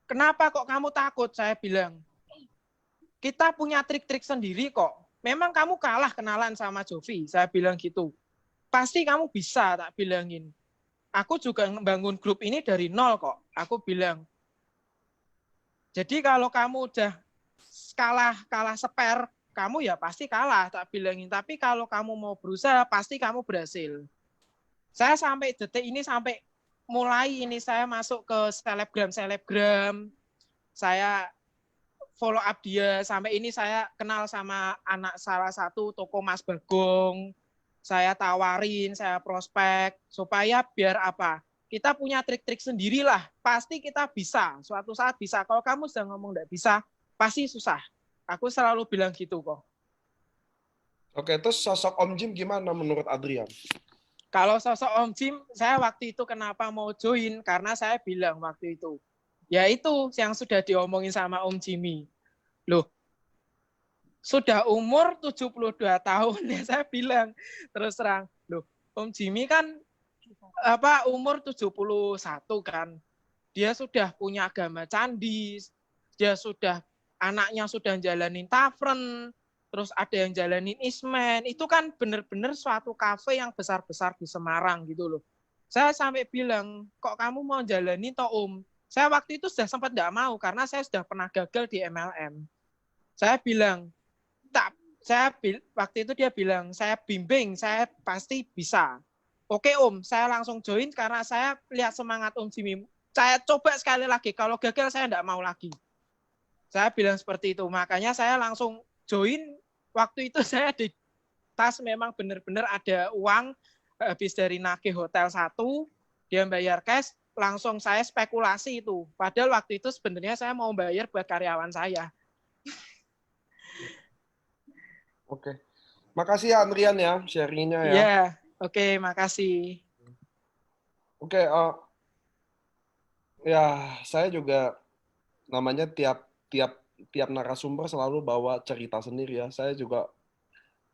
Kenapa kok kamu takut? Saya bilang, kita punya trik-trik sendiri kok. Memang kamu kalah kenalan sama Jovi. Saya bilang gitu. Pasti kamu bisa, tak bilangin. Aku juga membangun grup ini dari nol kok. Aku bilang. Jadi kalau kamu udah kalah spare, kamu ya pasti kalah, tak bilangin. Tapi kalau kamu mau berusaha, pasti kamu berhasil. Saya sampai detik ini, sampai mulai ini saya masuk ke selebgram, saya follow up dia, sampai ini saya kenal sama anak salah satu toko Mas Bagong, saya tawarin, saya prospek, supaya biar apa, kita punya trik-trik sendirilah, pasti kita bisa, suatu saat bisa. Kalau kamu sudah ngomong nggak bisa, pasti susah. Aku selalu bilang gitu kok. Oke, terus sosok Om Jim gimana menurut Adrian? Kalau sosok Om Jim, saya waktu itu kenapa mau join, karena saya bilang waktu itu, ya itu yang sudah diomongin sama Om Jimmy. Loh, sudah umur 72 tahun ya, saya bilang terus terang. Loh, Om Jimmy kan umur 71 kan. Dia sudah punya agama candi, dia sudah anaknya sudah jalanin tavern, terus ada yang jalanin ismen. Itu kan benar-benar suatu kafe yang besar-besar di Semarang gitu loh. Saya sampai bilang, kok kamu mau jalanin toh Om? Saya waktu itu sudah sempat nggak mau karena saya sudah pernah gagal di MLM. Saya bilang, waktu itu dia bilang, saya bimbing, saya pasti bisa. Oke Om, saya langsung join karena saya lihat semangat Om Jimmy. Saya coba sekali lagi, kalau gagal saya nggak mau lagi. Saya bilang seperti itu, makanya saya langsung join. Waktu itu saya di tas memang benar-benar ada uang, habis dari nagih hotel 1, dia bayar cash, langsung saya spekulasi itu. Padahal waktu itu sebenarnya saya mau bayar buat karyawan saya. Oke. Makasih ya Adrian ya, sharingnya ya. Iya, oke, makasih. Oke, ya saya juga namanya tiap narasumber selalu bawa cerita sendiri ya. Saya juga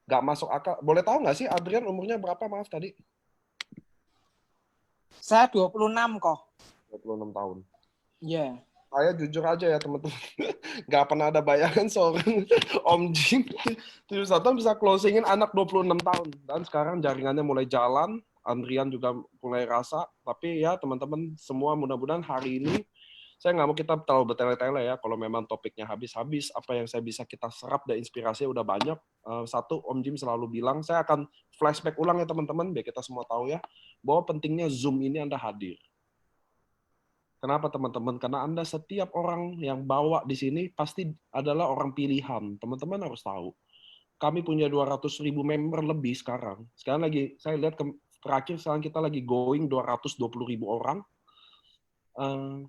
nggak masuk akal. Boleh tahu nggak sih Adrian umurnya berapa, maaf tadi? Saya 26 kok. 26 tahun. Iya. Saya jujur aja ya teman-teman, nggak pernah ada bayangan seorang Om Jim 71 tahun bisa closingin anak 26 tahun. Dan sekarang jaringannya mulai jalan, Adrian juga mulai rasa. Tapi ya teman-teman semua, mudah-mudahan hari ini, saya nggak mau kita terlalu bertele-tele ya, kalau memang topiknya habis-habis, apa yang saya bisa kita serap dan inspirasinya udah banyak. Satu, Om Jim selalu bilang, saya akan flashback ulang ya teman-teman, biar kita semua tahu ya, bahwa pentingnya Zoom ini Anda hadir. Kenapa teman-teman? Karena Anda setiap orang yang bawa di sini pasti adalah orang pilihan. Teman-teman harus tahu. Kami punya 200.000 member lebih sekarang. Sekarang lagi, saya lihat terakhir sekarang kita lagi going 220.000 orang.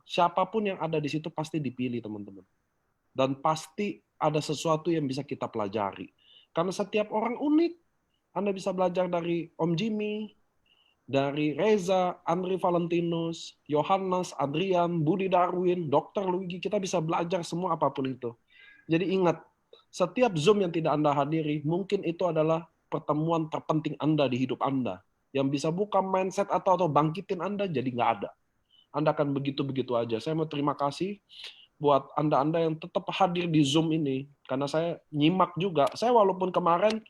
Siapapun yang ada di situ pasti dipilih teman-teman. Dan pasti ada sesuatu yang bisa kita pelajari. Karena setiap orang unik. Anda bisa belajar dari Om Jimmy, dari Reza, Andri Valentinus, Yohanes, Adrian, Budi Darwin, Dr. Luigi, kita bisa belajar semua apapun itu. Jadi ingat, setiap Zoom yang tidak Anda hadiri, mungkin itu adalah pertemuan terpenting Anda di hidup Anda. Yang bisa buka mindset atau bangkitin Anda, jadi nggak ada. Anda akan begitu-begitu aja. Saya mau terima kasih buat Anda-Anda yang tetap hadir di Zoom ini. Karena saya nyimak juga. Saya walaupun kemarin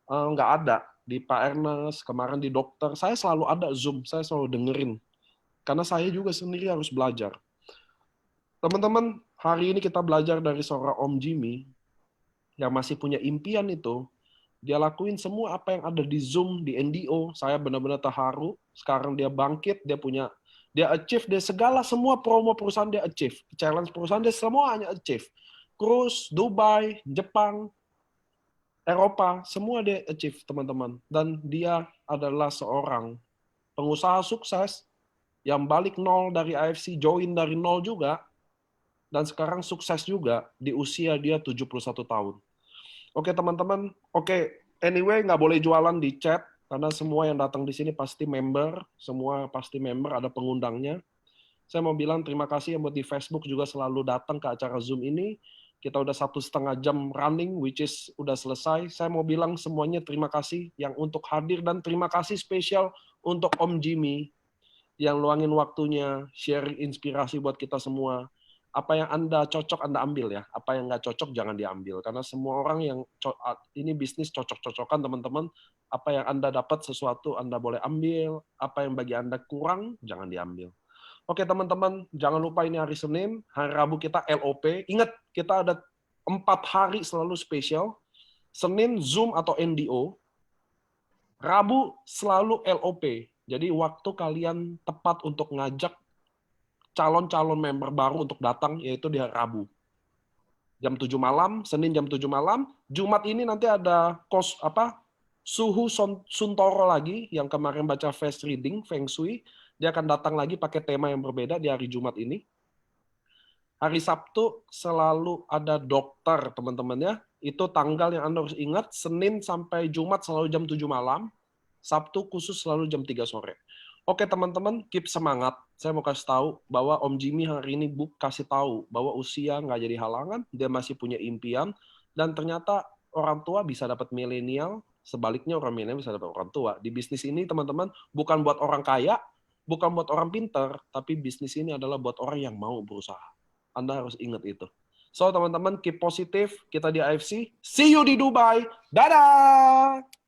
nggak ada di Pak Ernest, kemarin di dokter, saya selalu ada Zoom, saya selalu dengerin. Karena saya juga sendiri harus belajar. Teman-teman, hari ini kita belajar dari seorang Om Jimmy yang masih punya impian itu. Dia lakuin semua apa yang ada di Zoom, di NDO. Saya benar-benar terharu. Sekarang dia bangkit, dia achieve, dia segala semua promo perusahaan dia achieve. Challenge perusahaan dia semuanya achieve. Cruise, Dubai, Jepang, Eropa, semua dia achieve, teman-teman. Dan dia adalah seorang pengusaha sukses yang balik nol dari AFC, join dari nol juga, dan sekarang sukses juga di usia dia 71 tahun. Oke, teman-teman. Oke, anyway, nggak boleh jualan di chat, karena semua yang datang di sini pasti member, semua pasti member, ada pengundangnya. Saya mau bilang terima kasih yang buat di Facebook juga selalu datang ke acara Zoom ini. Kita udah 1,5 jam running, which is udah selesai. Saya mau bilang semuanya terima kasih yang untuk hadir, dan terima kasih spesial untuk Om Jimmy yang luangin waktunya, sharing inspirasi buat kita semua. Apa yang Anda cocok, Anda ambil ya. Apa yang nggak cocok, jangan diambil. Karena semua orang yang ini bisnis cocok-cocokan, teman-teman. Apa yang Anda dapat sesuatu, Anda boleh ambil. Apa yang bagi Anda kurang, jangan diambil. Oke teman-teman, jangan lupa ini hari Senin, hari Rabu kita LOP. Ingat, kita ada 4 hari selalu spesial. Senin Zoom atau NDO. Rabu selalu LOP. Jadi waktu kalian tepat untuk ngajak calon-calon member baru untuk datang, yaitu di hari Rabu. Jam 7 malam, Senin jam 7 malam. Jumat ini nanti ada Suhu Suntoro lagi, yang kemarin baca fast reading, Feng Shui. Dia akan datang lagi pakai tema yang berbeda di hari Jumat ini. Hari Sabtu selalu ada dokter, teman-teman ya. Itu tanggal yang Anda harus ingat. Senin sampai Jumat selalu jam 7 malam. Sabtu khusus selalu jam 3 sore. Oke teman-teman, keep semangat. Saya mau kasih tahu bahwa Om Jimmy hari ini kasih tahu bahwa usia nggak jadi halangan. Dia masih punya impian. Dan ternyata orang tua bisa dapat milenial. Sebaliknya orang milenial bisa dapat orang tua. Di bisnis ini teman-teman, bukan buat orang kaya, bukan buat orang pintar, tapi bisnis ini adalah buat orang yang mau berusaha. Anda harus ingat itu. So, teman-teman, keep positif. Kita di AFC. See you di Dubai. Dadah!